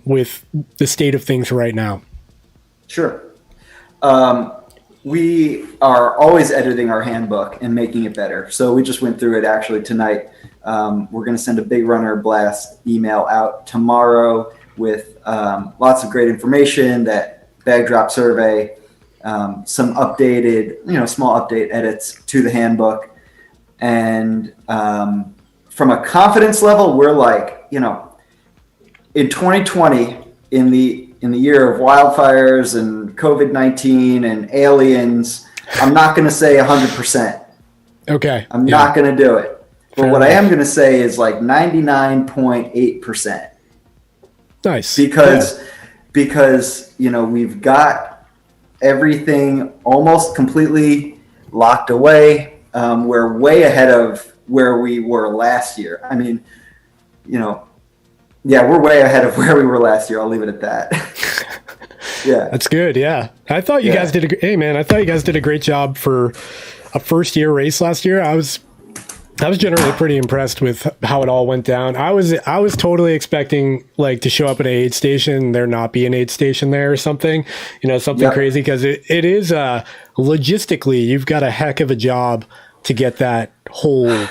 [SPEAKER 1] with the state of things right now.
[SPEAKER 2] Sure. We are always editing our handbook and making it better. So we just went through it actually tonight. We're going to send a big runner blast email out tomorrow with lots of great information, that bag drop survey, some updated, small update edits to the handbook. And from a confidence level, we're like, in 2020, in the year of wildfires and COVID-19 and aliens, I'm not going to say 100%.
[SPEAKER 1] Okay.
[SPEAKER 2] I'm not going to do it. But
[SPEAKER 1] Fair
[SPEAKER 2] what
[SPEAKER 1] enough.
[SPEAKER 2] I am going to say is like 99.8%.
[SPEAKER 1] Nice.
[SPEAKER 2] Because we've got everything almost completely locked away. We're way ahead of where we were last year. I mean, we're way ahead of where we were last year. I'll leave it at that. Yeah.
[SPEAKER 1] That's good. Yeah. I thought you guys did I thought you guys did a great job for a first year race last year. I was generally pretty impressed with how it all went down. I was totally expecting like to show up at an aid station, there not be an aid station there or something, something crazy. Cause it is, logistically, you've got a heck of a job to get that whole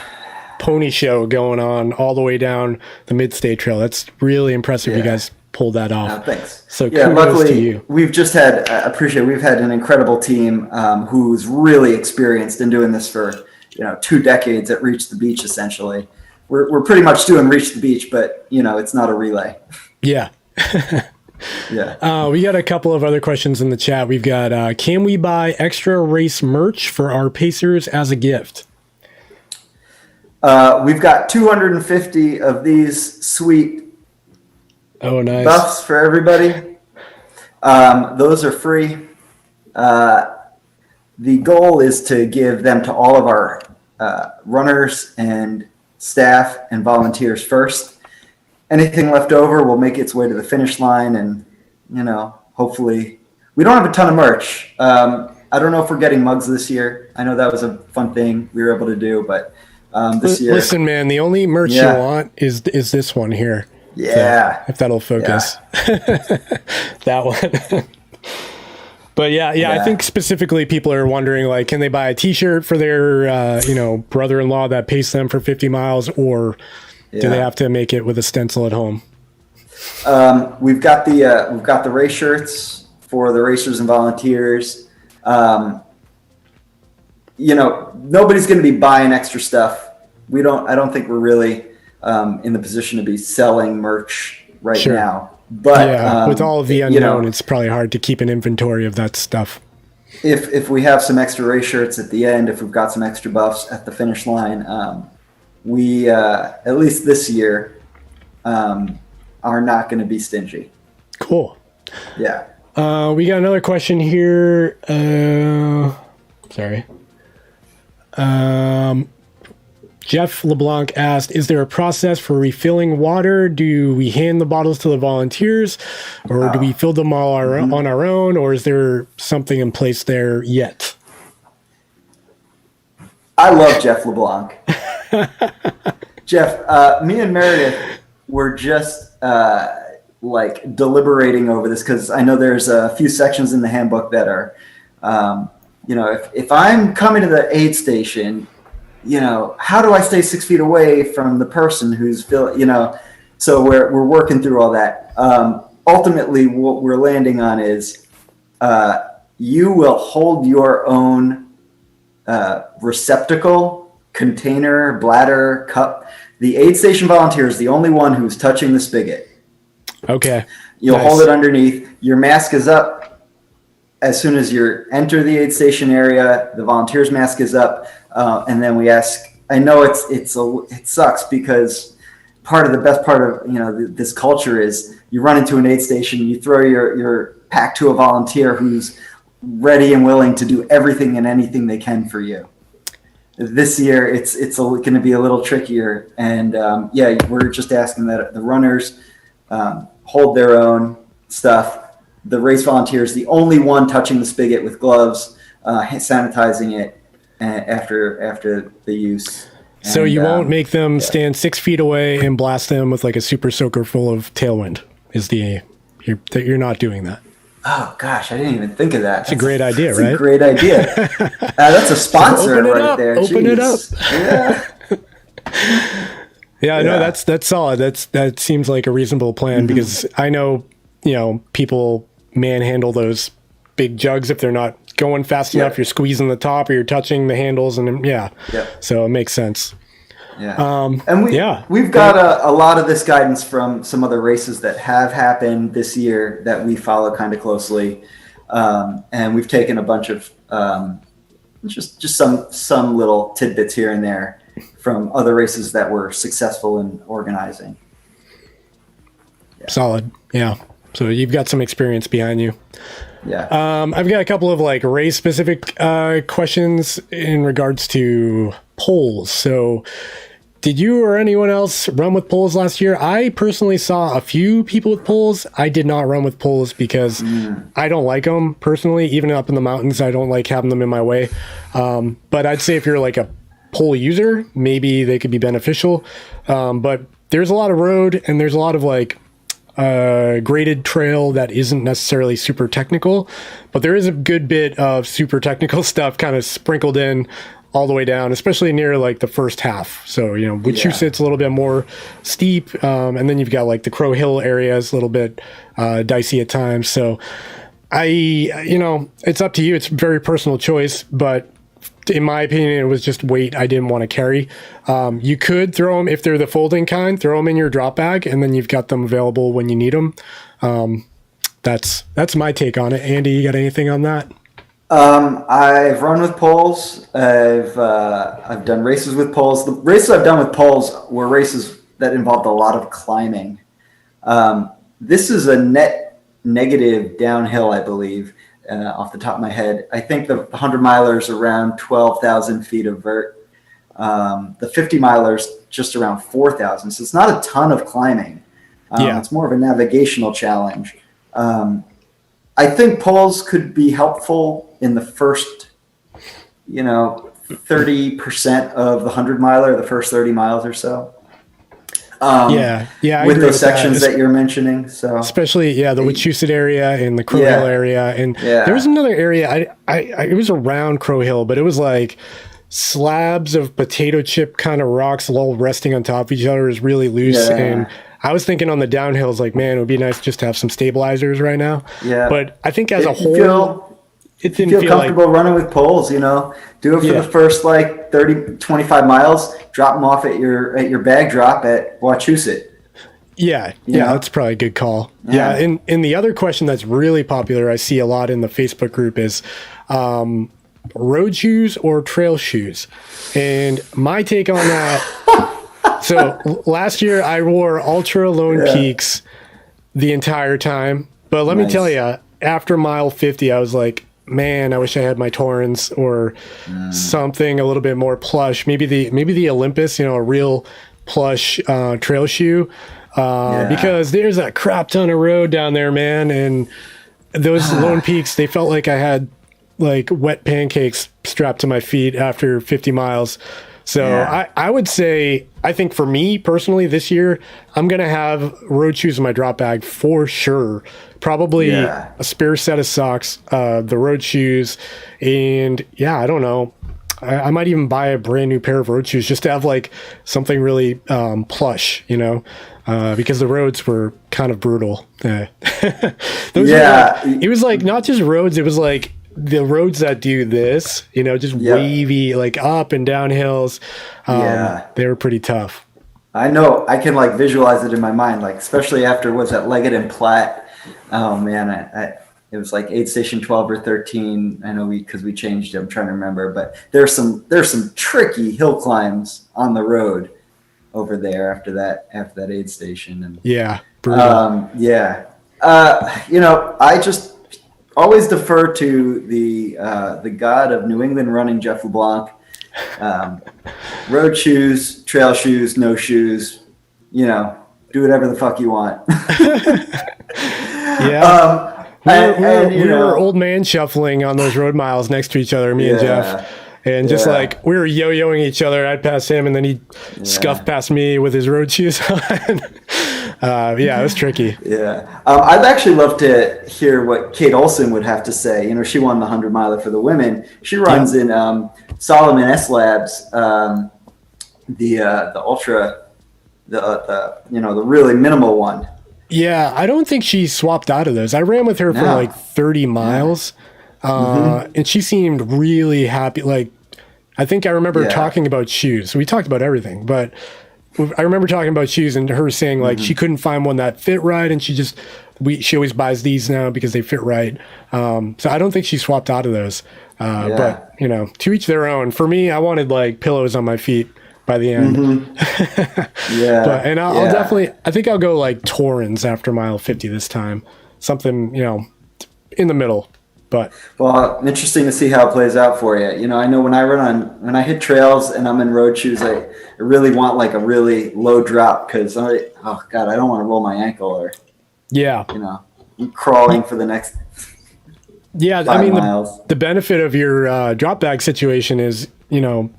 [SPEAKER 1] pony show going on all the way down the Midstate Trail. That's really impressive. You guys pulled that off.
[SPEAKER 2] Thanks.
[SPEAKER 1] So kudos
[SPEAKER 2] luckily
[SPEAKER 1] to you.
[SPEAKER 2] We've just had, we've had an incredible team who's really experienced in doing this for, 2 decades at Reach the Beach, essentially. We're pretty much doing Reach the Beach, but, it's not a relay.
[SPEAKER 1] Yeah.
[SPEAKER 2] Yeah.
[SPEAKER 1] We got a couple of other questions in the chat. We've got, can we buy extra race merch for our pacers as a gift?
[SPEAKER 2] We've got 250 of these sweet
[SPEAKER 1] nice
[SPEAKER 2] buffs for everybody. Those are free. The goal is to give them to all of our runners and staff and volunteers first. Anything left over will make its way to the finish line, and hopefully we don't have a ton of merch. I don't know if we're getting mugs this year. I know that was a fun thing we were able to do, but this year.
[SPEAKER 1] Listen, man, the only merch you want is this one here.
[SPEAKER 2] Yeah.
[SPEAKER 1] So, if that'll focus. That one. But yeah, I think specifically people are wondering, like, can they buy a T-shirt for their, brother-in-law that paced them for 50 miles, or do they have to make it with a stencil at home?
[SPEAKER 2] We've got the race shirts for the racers and volunteers. Nobody's going to be buying extra stuff. I don't think we're really in the position to be selling merch right now. But
[SPEAKER 1] with all of the unknown, it's probably hard to keep an inventory of that stuff.
[SPEAKER 2] If we have some extra race shirts at the end, if we've got some extra buffs at the finish line, we at least this year are not going to be stingy.
[SPEAKER 1] Cool.
[SPEAKER 2] Yeah.
[SPEAKER 1] We got another question here. Sorry. Jeff LeBlanc asked, is there a process for refilling water? Do we hand the bottles to the volunteers, or do we fill them all on our own, or is there something in place there yet?
[SPEAKER 2] I love Jeff LeBlanc. Jeff, me and Meredith were just deliberating over this, because I know there's a few sections in the handbook that are, if I'm coming to the aid station, how do I stay 6 feet away from the person who's so we're working through all that. Ultimately, what we're landing on is you will hold your own receptacle, container, bladder, cup. The aid station volunteer is the only one who's touching the spigot.
[SPEAKER 1] Okay.
[SPEAKER 2] You'll hold it underneath. Your mask is up as soon as you enter the aid station area. The volunteer's mask is up. And then we ask, I know it sucks, because the best part of, this culture is you run into an aid station, you throw your pack to a volunteer who's ready and willing to do everything and anything they can for you. This year, it's going to be a little trickier. And we're just asking that the runners hold their own stuff. The race volunteer is the only one touching the spigot with gloves, sanitizing it after the use.
[SPEAKER 1] So
[SPEAKER 2] And,
[SPEAKER 1] you won't make them
[SPEAKER 2] yeah.
[SPEAKER 1] stand 6 feet away and blast them with like a super soaker full of tailwind. You're not doing that.
[SPEAKER 2] Oh gosh, I didn't even think of that.
[SPEAKER 1] It's a great idea,
[SPEAKER 2] that's
[SPEAKER 1] right?
[SPEAKER 2] A great idea. That's a sponsor
[SPEAKER 1] Open it
[SPEAKER 2] right
[SPEAKER 1] up.
[SPEAKER 2] there.
[SPEAKER 1] Open it up.
[SPEAKER 2] Jeez. Yeah.
[SPEAKER 1] No, that's solid. That seems like a reasonable plan because I know, people manhandle those big jugs if they're not going fast enough. You're squeezing the top or you're touching the handles and so it makes sense.
[SPEAKER 2] Yeah. And we've got a lot of this guidance from some other races that have happened this year that we follow kind of closely. And we've taken a bunch of just some little tidbits here and there from other races that were successful in organizing. Yeah.
[SPEAKER 1] Solid. Yeah. So you've got some experience behind you.
[SPEAKER 2] Yeah.
[SPEAKER 1] I've got a couple of like race specific questions in regards to poles. So did you or anyone else run with poles last year? I personally saw a few people with poles. I did not run with poles because I don't like them personally. Even up in the mountains, I don't like having them in my way. But I'd say if you're like a pole user, maybe they could be beneficial. But there's a lot of road and there's a lot of like graded trail that isn't necessarily super technical, but there is a good bit of super technical stuff kind of sprinkled in all the way down, especially near like the first half. So, Wachusett a little bit more steep. And then you've got like the Crow Hill areas a little bit dicey at times. So it's up to you. It's a very personal choice, but in my opinion, it was just weight I didn't want to carry. You could throw them, if they're the folding kind, throw them in your drop bag, and then you've got them available when you need them. That's my take on it. Andy, you got anything on that?
[SPEAKER 2] I've run with poles. I've done races with poles. The races I've done with poles were races that involved a lot of climbing. This is a net negative downhill, I believe. Off the top of my head, I think the 100 milers around 12,000 feet of vert. The 50 milers just around 4,000. So it's not a ton of climbing. It's more of a navigational challenge. I think poles could be helpful in the first, 30% of the 100 miler, the first 30 miles or so. With those sections that you're mentioning, so
[SPEAKER 1] especially the Wachusett area and the Crow Hill area, and there was another area. It was around Crow Hill, but it was like slabs of potato chip kind of rocks, all resting on top of each other. Is really loose, and I was thinking on the downhills, like, man, it would be nice just to have some stabilizers right now. Yeah, but I think as a whole. It didn't feel
[SPEAKER 2] comfortable running with poles, do it for the first like 30, 25 miles, drop them off at your bag drop at Wachusett.
[SPEAKER 1] Yeah, that's probably a good call. Yeah. And the other question that's really popular, I see a lot in the Facebook group is road shoes or trail shoes. And my take on that, so last year I wore Ultra Lone Peaks the entire time. But let me tell you, after mile 50, I was like, man, I wish I had my Torrens or something a little bit more plush. Maybe the Olympus, a real plush trail shoe, because there's a crap ton of road down there, man. And those Lone Peaks, they felt like I had like wet pancakes strapped to my feet after 50 miles. So I would say, I think for me personally this year, I'm going to have road shoes in my drop bag for sure. Probably a spare set of socks, the road shoes, and I don't know. I might even buy a brand new pair of road shoes just to have like something really plush, because the roads were kind of brutal. It was like not just roads, it was like the roads that do this, just wavy, like up and down hills. They were pretty tough.
[SPEAKER 2] I know. I can like visualize it in my mind, like especially after was that Leggett and Platt. Oh man, it was like aid station 12 or 13. I know because we changed it. I'm trying to remember, but there's some tricky hill climbs on the road over there after that aid station. And
[SPEAKER 1] brutal.
[SPEAKER 2] I just always defer to the god of New England running, Jeff LeBlanc. Road shoes, trail shoes, no shoes, do whatever the fuck you want.
[SPEAKER 1] We were old man shuffling on those road miles next to each other, me and Jeff. And just like we were yo-yoing each other, I'd pass him and then he'd scuff past me with his road shoes on. Yeah, it was tricky.
[SPEAKER 2] Yeah. I'd actually love to hear what Kate Olson would have to say. You know, she won the 100 miler for the women. She runs in Solomon S Labs, the ultra, the really minimal one.
[SPEAKER 1] Yeah, I don't think she swapped out of those. I ran with her for like 30 miles, and she seemed really happy. Like, I think I remember talking about shoes. So we talked about everything, but I remember talking about shoes and her saying like she couldn't find one that fit right, and she always buys these now because they fit right. So I don't think she swapped out of those. But you know, to each their own. For me, I wanted like pillows on my feet by the end. I'll definitely, I think I'll go like Torrens after mile 50 this time. Something, you know, in the middle. But
[SPEAKER 2] well, interesting to see how it plays out for you. You know, I know when I hit trails and I'm in road shoes, I really want like a really low drop because I don't want to roll my ankle or I'm crawling for the next 5 miles.
[SPEAKER 1] The benefit of your drop bag situation is, you know,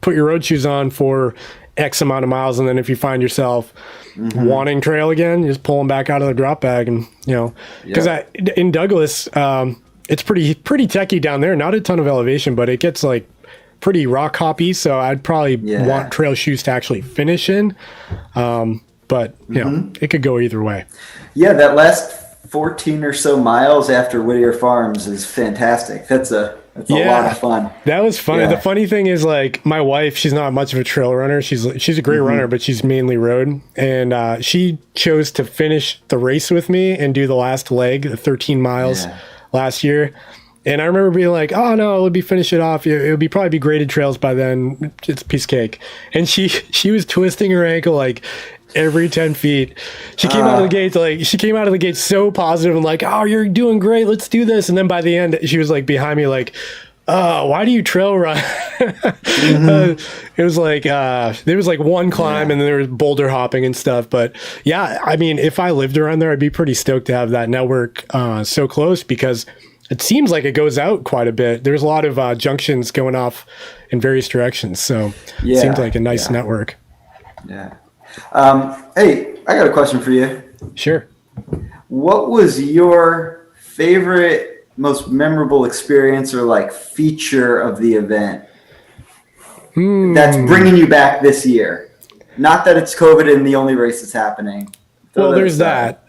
[SPEAKER 1] put your road shoes on for X amount of miles, and then if you find yourself wanting trail again, you just pull them back out of the drop bag, and you know, because in Douglas, it's pretty techy down there. Not a ton of elevation, but it gets like pretty rock hoppy. So I'd probably want trail shoes to actually finish in. But you know, it could go either way.
[SPEAKER 2] Yeah, that last 14 or so miles after Whittier Farms is fantastic. That's a lot of fun. That
[SPEAKER 1] was fun. The funny thing is, like, my wife, she's not much of a trail runner. She's a great runner, but she's mainly road. And she chose to finish the race with me and do the last leg, the 13 miles last year. And I remember being like, oh, no, it would be finish it off. It would probably be graded trails by then. It's a piece of cake. And she was twisting her ankle like every 10 feet. She came out of the gate so positive and like, oh, you're doing great. Let's do this. And then by the end, she was like behind me like, oh, why do you trail run? It was like, there was like one climb and then there was boulder hopping and stuff. But yeah, I mean, if I lived around there, I'd be pretty stoked to have that network so close because it seems like it goes out quite a bit. There's a lot of junctions going off in various directions. So it seems like a nice network.
[SPEAKER 2] Yeah. Hey, I got a question for you.
[SPEAKER 1] Sure.
[SPEAKER 2] What was your favorite, most memorable experience or like feature of the event that's bringing you back this year? Not that it's COVID and the only race that's happening.
[SPEAKER 1] Well, there's that.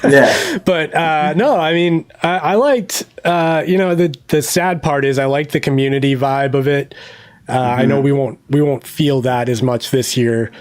[SPEAKER 2] Yeah.
[SPEAKER 1] But no, I mean, I liked, the sad part is I liked the community vibe of it. I know we won't feel that as much this year.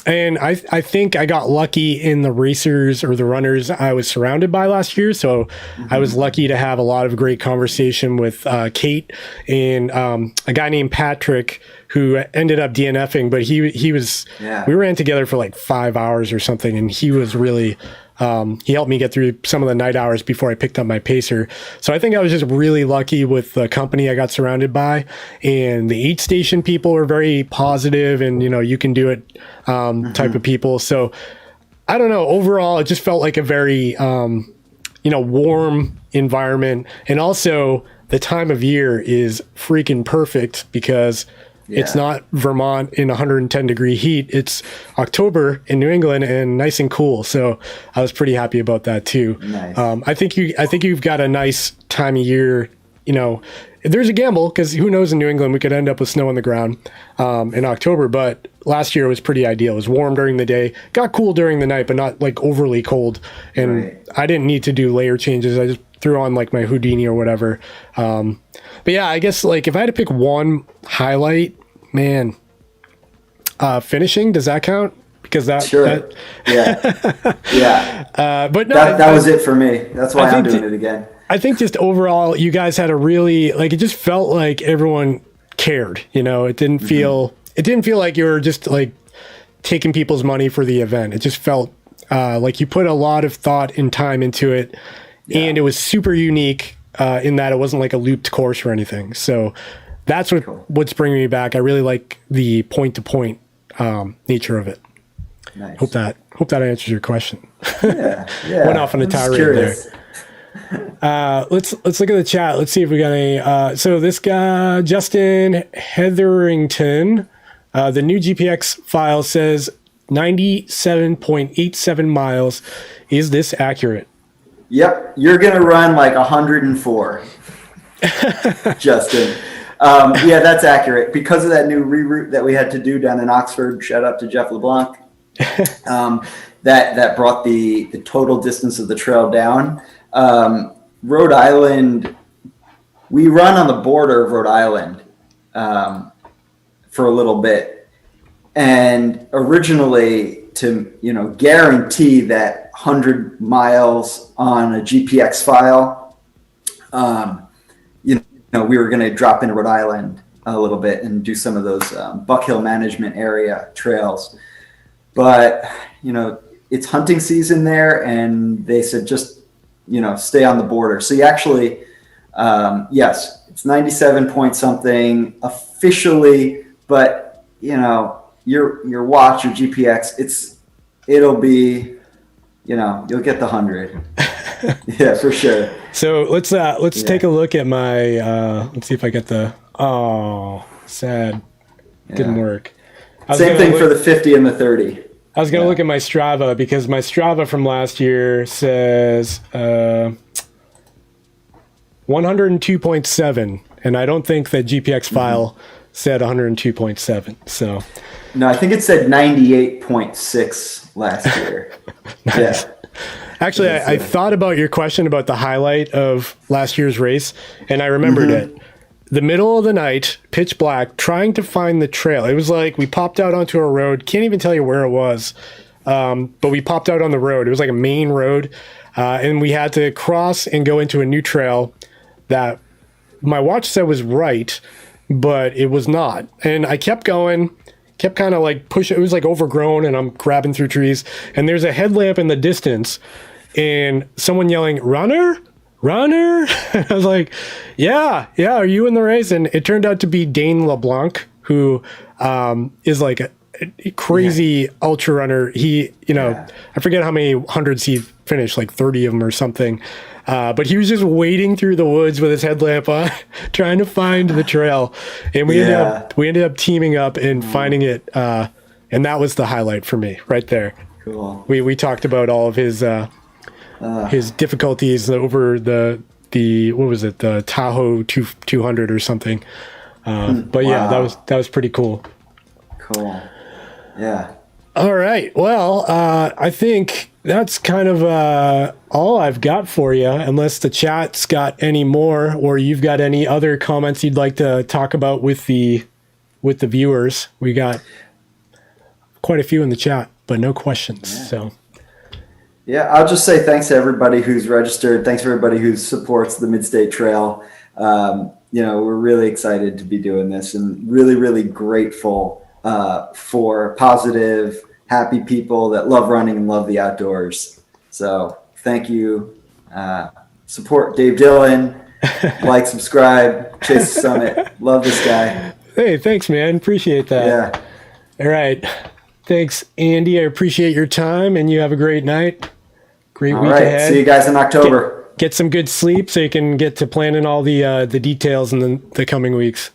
[SPEAKER 1] And I think I got lucky in the racers or the runners I was surrounded by last year. So I was lucky to have a lot of great conversation with Kate and a guy named Patrick who ended up DNFing, but he was, we ran together for like 5 hours or something. And he was really, he helped me get through some of the night hours before I picked up my pacer. So I think I was just really lucky with the company I got surrounded by, and the aid station people were very positive and, you know, you can do it, type of people. So I don't know, overall, it just felt like a very, warm environment. And also the time of year is freaking perfect because it's not Vermont in 110 degree heat. It's October in New England and nice and cool. So I was pretty happy about that too.
[SPEAKER 2] Nice.
[SPEAKER 1] I think you've got a nice time of year. You know, there's a gamble because who knows, in New England we could end up with snow on the ground in October. But last year was pretty ideal. It was warm during the day, got cool during the night, but not like overly cold. And I didn't need to do layer changes. I just threw on like my Houdini or whatever. But yeah, I guess like if I had to pick one highlight, man, finishing, does that count? Because that, but no,
[SPEAKER 2] that was it for me. That's why I'm doing it again.
[SPEAKER 1] I think just overall, you guys had a really, like, it just felt like everyone cared, you know, it didn't feel like you were just like taking people's money for the event. It just felt like you put a lot of thought and time into it. And it was super unique in that it wasn't like a looped course or anything. So that's what's bringing me back. I really like the point-to-point nature of it.
[SPEAKER 2] Nice.
[SPEAKER 1] Hope that answers your question.
[SPEAKER 2] Yeah.
[SPEAKER 1] Went off on a tirade there. Let's look at the chat. Let's see if we got any. So this guy, Justin Hetherington, the new GPX file says 97.87 miles. Is this accurate?
[SPEAKER 2] Yep, you're gonna run like 104, Justin. Yeah, that's accurate because of that new reroute that we had to do down in Oxford. Shout out to Jeff LeBlanc. That brought the total distance of the trail down. Rhode Island, we run on the border of Rhode Island for a little bit, and originally to guarantee that 100 miles on a GPX file, we were going to drop into Rhode Island a little bit and do some of those Buck Hill Management Area trails. But, it's hunting season there, and they said just, stay on the border. So you actually, yes, it's 97 point something officially, but, your watch, your GPX, it'll be, you'll get the 100. Yeah, for sure.
[SPEAKER 1] So let's take a look at my, let's see if I get sad. Didn't work.
[SPEAKER 2] Same thing for the 50 and the 30.
[SPEAKER 1] I was going to look at my Strava because my Strava from last year says 102.7, and I don't think that GPX file said 102.7. So
[SPEAKER 2] no, I think it said 98.6 last year.
[SPEAKER 1] Nice. Yeah. Actually, I thought about your question about the highlight of last year's race, and I remembered it. The middle of the night, pitch black, trying to find the trail. It was like we popped out onto a road. Can't even tell you where it was, but we popped out on the road. It was like a main road, and we had to cross and go into a new trail that my watch said was right, but it was not. And I kept going, kept kind of like pushing. It was like overgrown, and I'm grabbing through trees. And there's a headlamp in the distance, and someone yelling, "Runner! Runner!" I was like, yeah, are you in the race? And it turned out to be Dane LeBlanc, who is like a crazy ultra runner. He, I forget how many hundreds he finished, like 30 of them or something. But he was just wading through the woods with his headlamp on, trying to find the trail. And we ended up teaming up and finding it. And that was the highlight for me right there.
[SPEAKER 2] Cool.
[SPEAKER 1] We talked about all of his difficulties over the what was it, the Tahoe 200 or something. But yeah, that was pretty cool.
[SPEAKER 2] Cool. Yeah.
[SPEAKER 1] All right. Well, I think that's kind of all I've got for you, unless the chat's got any more, or you've got any other comments you'd like to talk about with the viewers. We got quite a few in the chat, but no questions.
[SPEAKER 2] Yeah.
[SPEAKER 1] So.
[SPEAKER 2] Yeah, I'll just say thanks to everybody who's registered. Thanks to everybody who supports the Midstate Trail. We're really excited to be doing this, and really, really grateful for positive, happy people that love running and love the outdoors. So thank you. Support Dave Dillon. Like, subscribe, Chase the Summit. Love this guy.
[SPEAKER 1] Hey, thanks, man. Appreciate that.
[SPEAKER 2] Yeah.
[SPEAKER 1] All right. Thanks, Andy. I appreciate your time, and you have a great night. Great week ahead.
[SPEAKER 2] See you guys in October.
[SPEAKER 1] Get some good sleep so you can get to planning all the details in the coming weeks.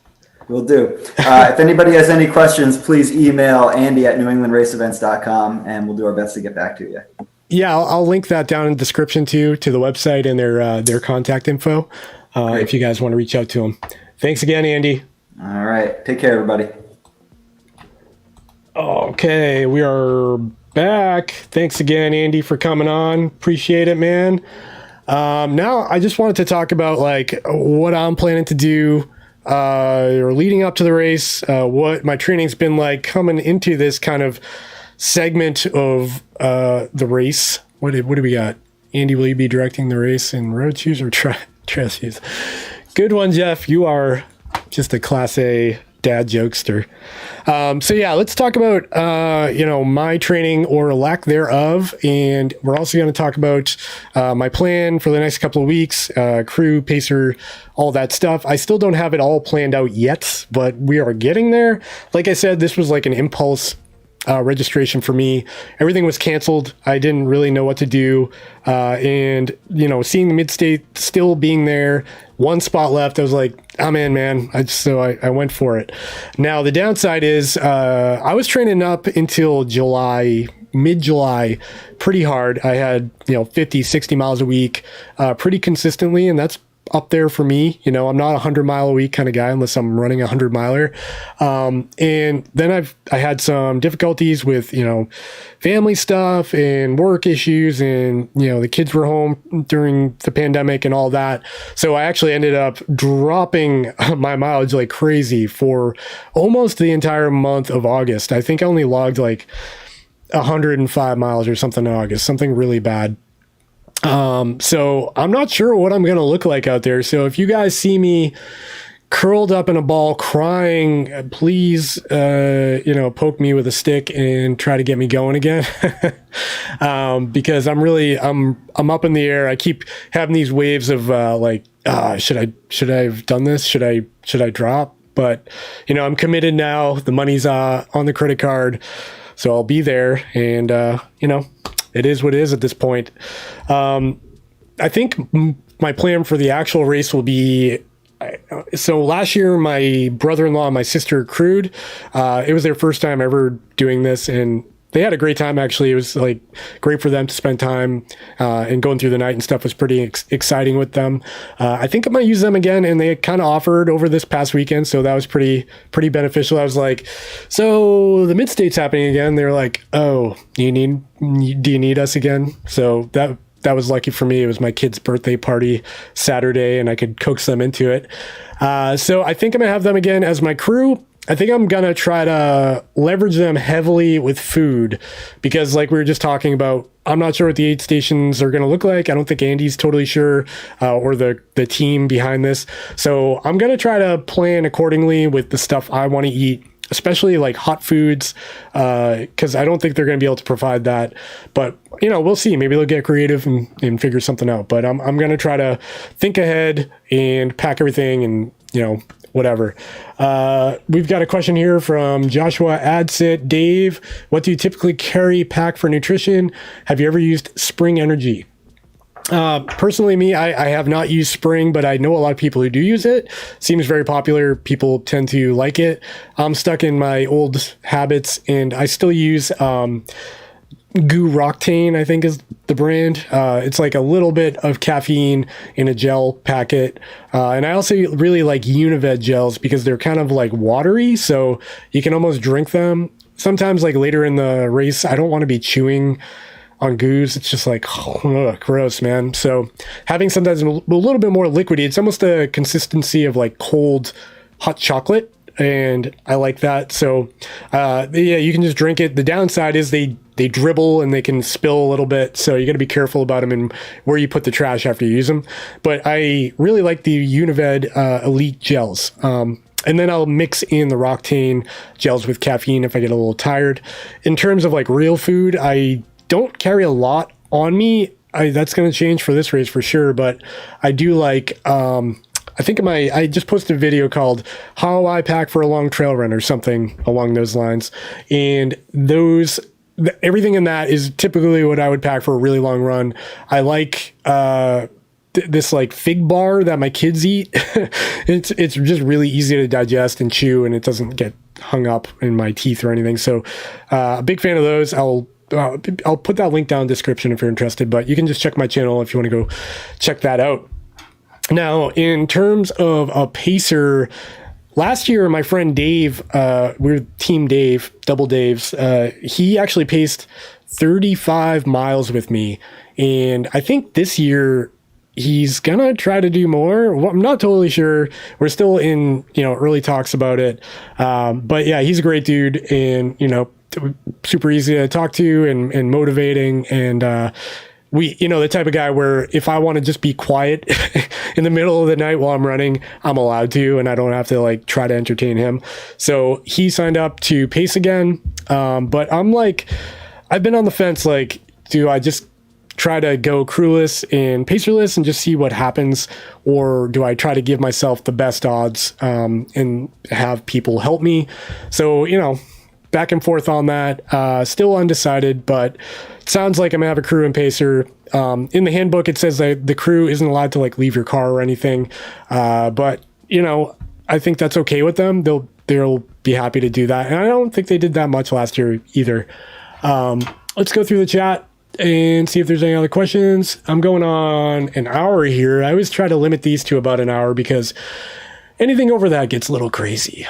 [SPEAKER 2] Will do. If anybody has any questions, please email Andy@NewEnglandRaceEvents.com, and we'll do our best to get back to you.
[SPEAKER 1] Yeah, I'll link that down in the description too, to the website and their contact info if you guys want to reach out to them. Thanks again, Andy.
[SPEAKER 2] All right. Take care, everybody.
[SPEAKER 1] Okay, we are back. Thanks again, Andy, for coming on. Appreciate it, man. Now, I just wanted to talk about like what I'm planning to do or leading up to the race, what my training's been like coming into this kind of segment of the race. What do we got? Andy, will you be directing the race in road shoes or trail shoes? Good one, Jeff. You are just a class A dad jokester. So yeah, let's talk about my training or lack thereof, and we're also going to talk about my plan for the next couple of weeks, crew, pacer, all that stuff. I still don't have it all planned out yet, but we are getting there. Like I said, this was like an impulse registration for me. Everything was canceled. I didn't really know what to do. And, seeing the Midstate still being there, one spot left, I was like, I'm in, man. I went for it. Now, the downside is I was training up until mid-July, pretty hard. I had, 50, 60 miles a week, pretty consistently. And that's up there for me. I'm not 100-mile a week kind of guy unless I'm running 100-miler. And then I had some difficulties with, family stuff and work issues, and, the kids were home during the pandemic and all that. So I actually ended up dropping my mileage like crazy for almost the entire month of August. I think I only logged like 105 miles or something in August, something really bad. So I'm not sure what I'm going to look like out there. So if you guys see me curled up in a ball crying, please, poke me with a stick and try to get me going again. Because I'm up in the air. I keep having these waves of, should I have done this? Should I drop? But, I'm committed now. The money's, on the credit card, so I'll be there, and, it is what it is at this point. I think my plan for the actual race will be, so last year my brother-in-law and my sister crewed. It was their first time ever doing this, and they had a great time. Actually, it was like great for them to spend time, and going through the night and stuff was pretty exciting with them. I think I'm gonna use them again, and they kind of offered over this past weekend, so that was pretty beneficial. I was like, so the Midstate's happening again. They're like, oh, do you need us again? So that was lucky for me. It was my kid's birthday party Saturday, and I could coax them into it. So I think I'm gonna have them again as my crew. I think I'm going to try to leverage them heavily with food, because like we were just talking about, I'm not sure what the aid stations are going to look like. I don't think Andy's totally sure, or the team behind this. So I'm going to try to plan accordingly with the stuff I want to eat, especially like hot foods, because I don't think they're going to be able to provide that. But, we'll see. Maybe they'll get creative and figure something out. But I'm going to try to think ahead and pack everything and, whatever. We've got a question here from Joshua Adsit. Dave, what do you typically pack for nutrition? Have you ever used Spring Energy? Personally, me, I have not used Spring, but I know a lot of people who do use it. Seems very popular. People tend to like it. I'm stuck in my old habits, and I still use Goo Roctane, I think is the brand. It's like a little bit of caffeine in a gel packet. And I also really like Unived gels because they're kind of like watery, so you can almost drink them. Sometimes like later in the race, I don't want to be chewing on goos. It's just like, gross, man. So having sometimes a little bit more liquidy, it's almost a consistency of like cold hot chocolate. And I like that. So, you can just drink it. The downside is they dribble and they can spill a little bit. So you got to be careful about them and where you put the trash after you use them. But I really like the Unived Elite gels. And then I'll mix in the Roctane gels with caffeine if I get a little tired. In terms of like real food, I don't carry a lot on me. That's going to change for this race for sure. But I do like, I think I just posted a video called How I Pack for a Long Trail Run or something along those lines. And everything in that is typically what I would pack for a really long run. I like this like fig bar that my kids eat. It's just really easy to digest and chew, and it doesn't get hung up in my teeth or anything. So a big fan of those. I'll put that link down in the description if you're interested, but you can just check my channel if you want to go check that out. Now, in terms of a pacer, last year, my friend Dave, we're Team Dave, Double Daves, he actually paced 35 miles with me. And I think this year he's going to try to do more. Well, I'm not totally sure. We're still in, early talks about it. But yeah, he's a great dude and, super easy to talk to and motivating. And, the type of guy where if I want to just be quiet in the middle of the night while I'm running, I'm allowed to, and I don't have to like try to entertain him. So he signed up to pace again. But I'm like, I've been on the fence. Like, do I just try to go crewless and pacerless and just see what happens? Or do I try to give myself the best odds, and have people help me? So, back and forth on that. Still undecided, but it sounds like I'm gonna have a crew and pacer. In the handbook, it says that the crew isn't allowed to like leave your car or anything. But you know, I think that's okay with them. They'll be happy to do that. And I don't think they did that much last year either. Let's go through the chat and see if there's any other questions. I'm going on an hour here. I always try to limit these to about an hour because anything over that gets a little crazy.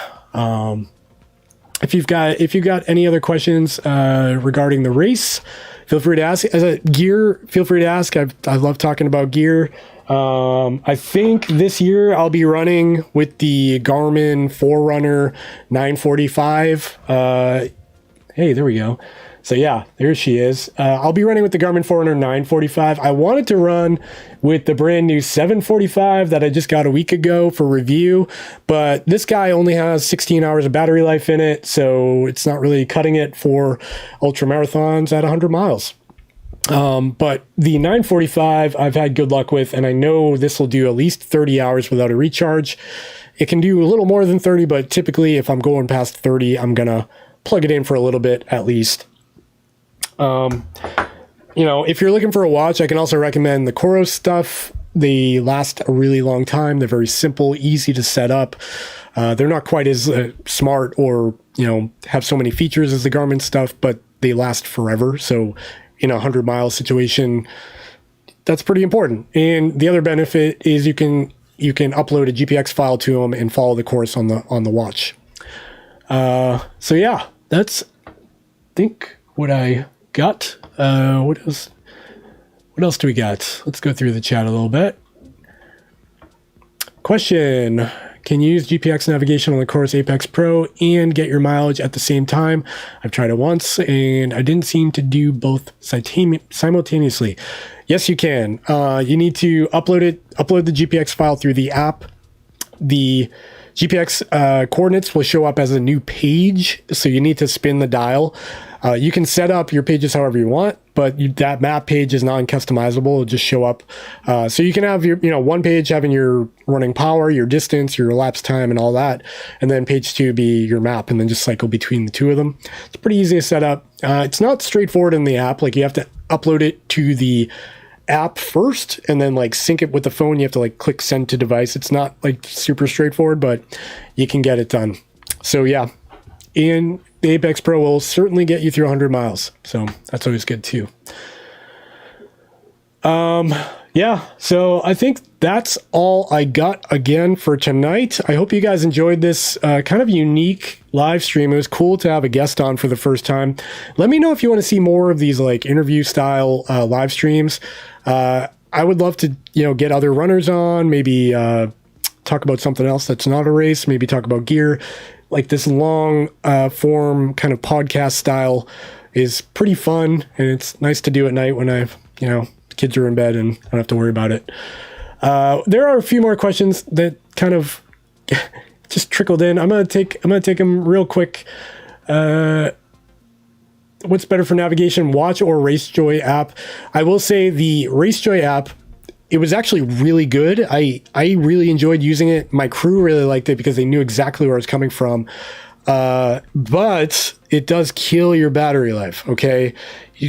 [SPEAKER 1] If you've got any other questions regarding the race, feel free to ask. As a gear, feel free to ask. I love talking about gear. I think this year I'll be running with the Garmin Forerunner 945. Hey, there we go. So yeah, there she is. I'll be running with the Garmin Forerunner 945. I wanted to run with the brand new 745 that I just got a week ago for review, but this guy only has 16 hours of battery life in it, so it's not really cutting it for ultra marathons at 100 miles. But the 945 I've had good luck with, and I know this will do at least 30 hours without a recharge. It can do a little more than 30, but typically if I'm going past 30, I'm gonna plug it in for a little bit at least. You know, if you're looking for a watch, I can also recommend the Coros stuff. They last a really long time. They're very simple, easy to set up. They're not quite as smart or, you know, have so many features as the Garmin stuff, but they last forever. So in a 100-mile situation, that's pretty important. And the other benefit is you can upload a GPX file to them and follow the course on the watch. So yeah, that's, I think, what I got. What else do we got? Let's go through the chat a little bit. Question: can you use GPX navigation on the Coros Apex Pro and get your mileage at the same time? I've tried it once and I didn't seem to do both simultaneously. Yes, you can. You need to upload the GPX file through the app. The GPX coordinates will show up as a new page, so you need to spin the dial. You can set up your pages however you want, but that map page is non-customizable. It'll just show up. So you can have your, one page having your running power, your distance, your elapsed time, and all that, and then page 2 be your map, and then just cycle between the two of them. It's pretty easy to set up. It's not straightforward in the app. Like, you have to upload it to the app first and then like sync it with the phone. You have to like click send to device. It's not like super straightforward, but you can get it done. So yeah, and the Apex Pro will certainly get you through 100 miles. So that's always good too. Yeah, so I think that's all I got again for tonight. I hope you guys enjoyed this kind of unique live stream. It was cool to have a guest on for the first time. Let me know if you want to see more of these like interview style live streams. I would love to, get other runners on, maybe talk about something else that's not a race, maybe talk about gear. Like this long form kind of podcast style is pretty fun, and it's nice to do at night when I've, kids are in bed and I don't have to worry about it. There are a few more questions that kind of just trickled in. I'm gonna take them real quick. What's better for navigation, watch or RaceJoy app? I will say the RaceJoy app, it was actually really good. I really enjoyed using it. My crew really liked it because they knew exactly where I was coming from. But it does kill your battery life, okay?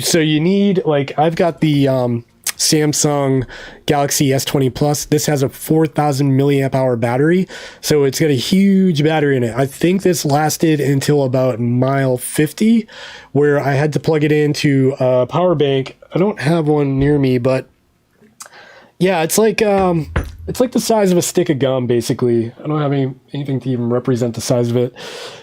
[SPEAKER 1] So you need, like, I've got the Samsung Galaxy S20 Plus. This has a 4,000 milliamp hour battery, so it's got a huge battery in it. I think this lasted until about mile 50, where I had to plug it into a power bank. I don't have one near me, but yeah, it's like the size of a stick of gum, basically. I don't have anything to even represent the size of it.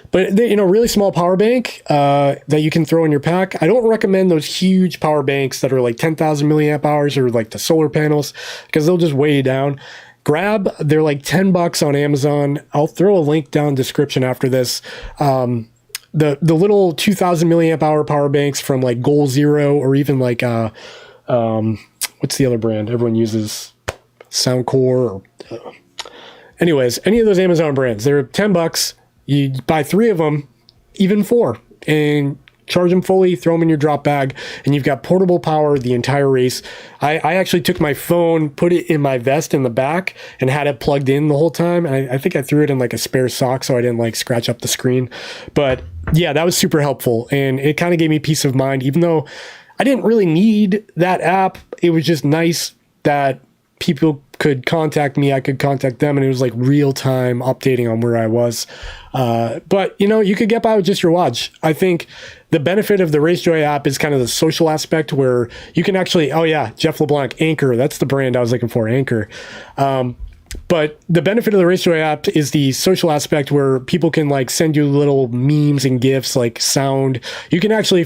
[SPEAKER 1] But really small power bank that you can throw in your pack. I don't recommend those huge power banks that are like 10,000 milliamp hours or like the solar panels, because they'll just weigh you down. They're like $10 on Amazon. I'll throw a link down in the description after this. The little 2,000 milliamp hour power banks from like Goal Zero, or even like what's the other brand everyone uses? Soundcore. Anyways, any of those Amazon brands, they're $10. You buy 3 of them, even 4, and charge them fully, throw them in your drop bag, and you've got portable power the entire race. I actually took my phone, put it in my vest in the back, and had it plugged in the whole time. And I think I threw it in like a spare sock so I didn't like scratch up the screen. But yeah, that was super helpful. And it kind of gave me peace of mind, even though I didn't really need that app. It was just nice that people could contact me, I could contact them, and it was like real time updating on where I was. But you could get by with just your watch. I think the benefit of the RaceJoy app is kind of the social aspect where you can actually, oh yeah, Jeff LeBlanc, Anchor, that's the brand I was looking for, Anchor. But the benefit of the RaceJoy app is the social aspect where people can like send you little memes and gifs, like sound. You can actually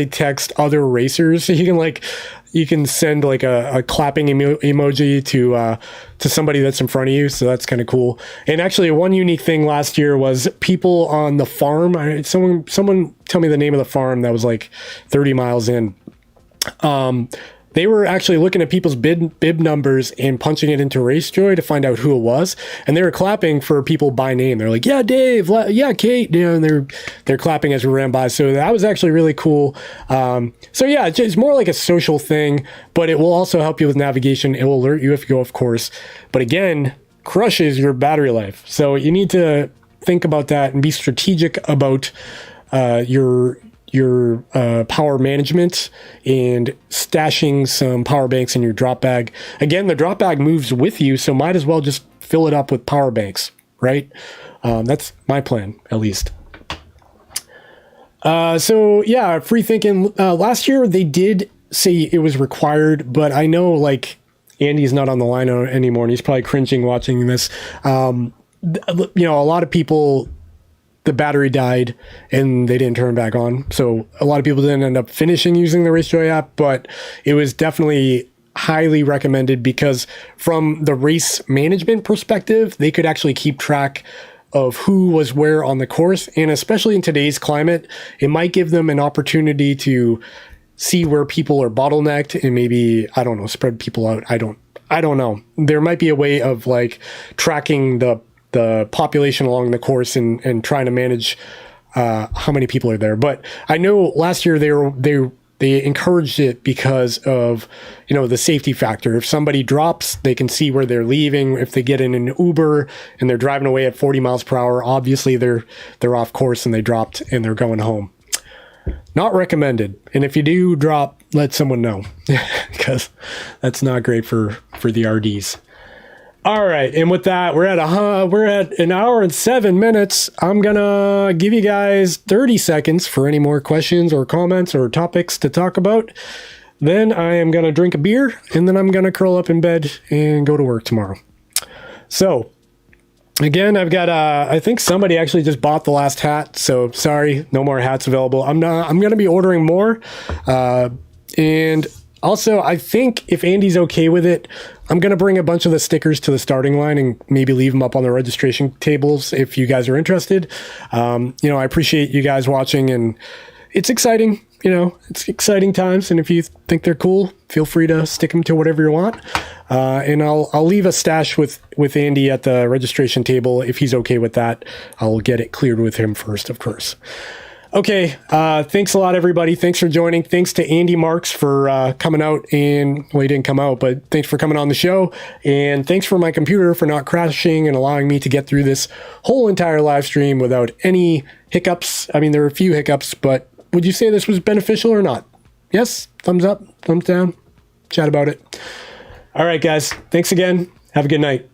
[SPEAKER 1] text other racers. So you can send like a clapping emoji to somebody that's in front of you. So that's kind of cool. And actually one unique thing last year was people on the farm. Someone tell me the name of the farm that was like 30 miles in. They were actually looking at people's bib numbers and punching it into RaceJoy to find out who it was, and they were clapping for people by name. They're like, "Yeah, Dave, yeah, Kate," and they're clapping as we ran by. So that was actually really cool. So yeah, it's more like a social thing, but it will also help you with navigation. It will alert you if you go off course, but again, crushes your battery life. So you need to think about that and be strategic about your power management and stashing some power banks in your drop bag. Again, the drop bag moves with you, so might as well just fill it up with power banks, right? That's my plan, at least. So yeah, free thinking. Last year they did say it was required, but I know like Andy's not on the line anymore, and he's probably cringing watching this. A lot of people, the battery died and they didn't turn back on. So a lot of people didn't end up finishing using the RaceJoy app, but it was definitely highly recommended because from the race management perspective, they could actually keep track of who was where on the course. And especially in today's climate, it might give them an opportunity to see where people are bottlenecked and maybe, I don't know, spread people out. I don't know. There might be a way of like tracking the population along the course and trying to manage how many people are there. But I know last year they encouraged it because of the safety factor. If somebody drops, they can see where they're leaving. If they get in an Uber and they're driving away at 40 miles per hour, obviously they're off course and they dropped and they're going home. Not recommended. And if you do drop, let someone know because that's not great for the RDs. All right, and with that, we're at an hour and 7 minutes. I'm gonna give you guys 30 seconds for any more questions or comments or topics to talk about. Then I am gonna drink a beer, and then I'm gonna curl up in bed and go to work tomorrow. So, again, I've got I think somebody actually just bought the last hat, so sorry, no more hats available. I'm gonna be ordering more, and also, I think if Andy's okay with it, I'm going to bring a bunch of the stickers to the starting line and maybe leave them up on the registration tables if you guys are interested. I appreciate you guys watching, and it's exciting. It's exciting times. And if you think they're cool, feel free to stick them to whatever you want. And I'll leave a stash with Andy at the registration table. If he's okay with that, I'll get it cleared with him first, of course. Okay, thanks a lot, everybody. Thanks for joining. Thanks to Andy Marks for coming out and, well, he didn't come out, but thanks for coming on the show. And thanks for my computer for not crashing and allowing me to get through this whole entire live stream without any hiccups. I mean, there were a few hiccups, but would you say this was beneficial or not? Yes? Thumbs up? Thumbs down? Chat about it. All right, guys. Thanks again. Have a good night.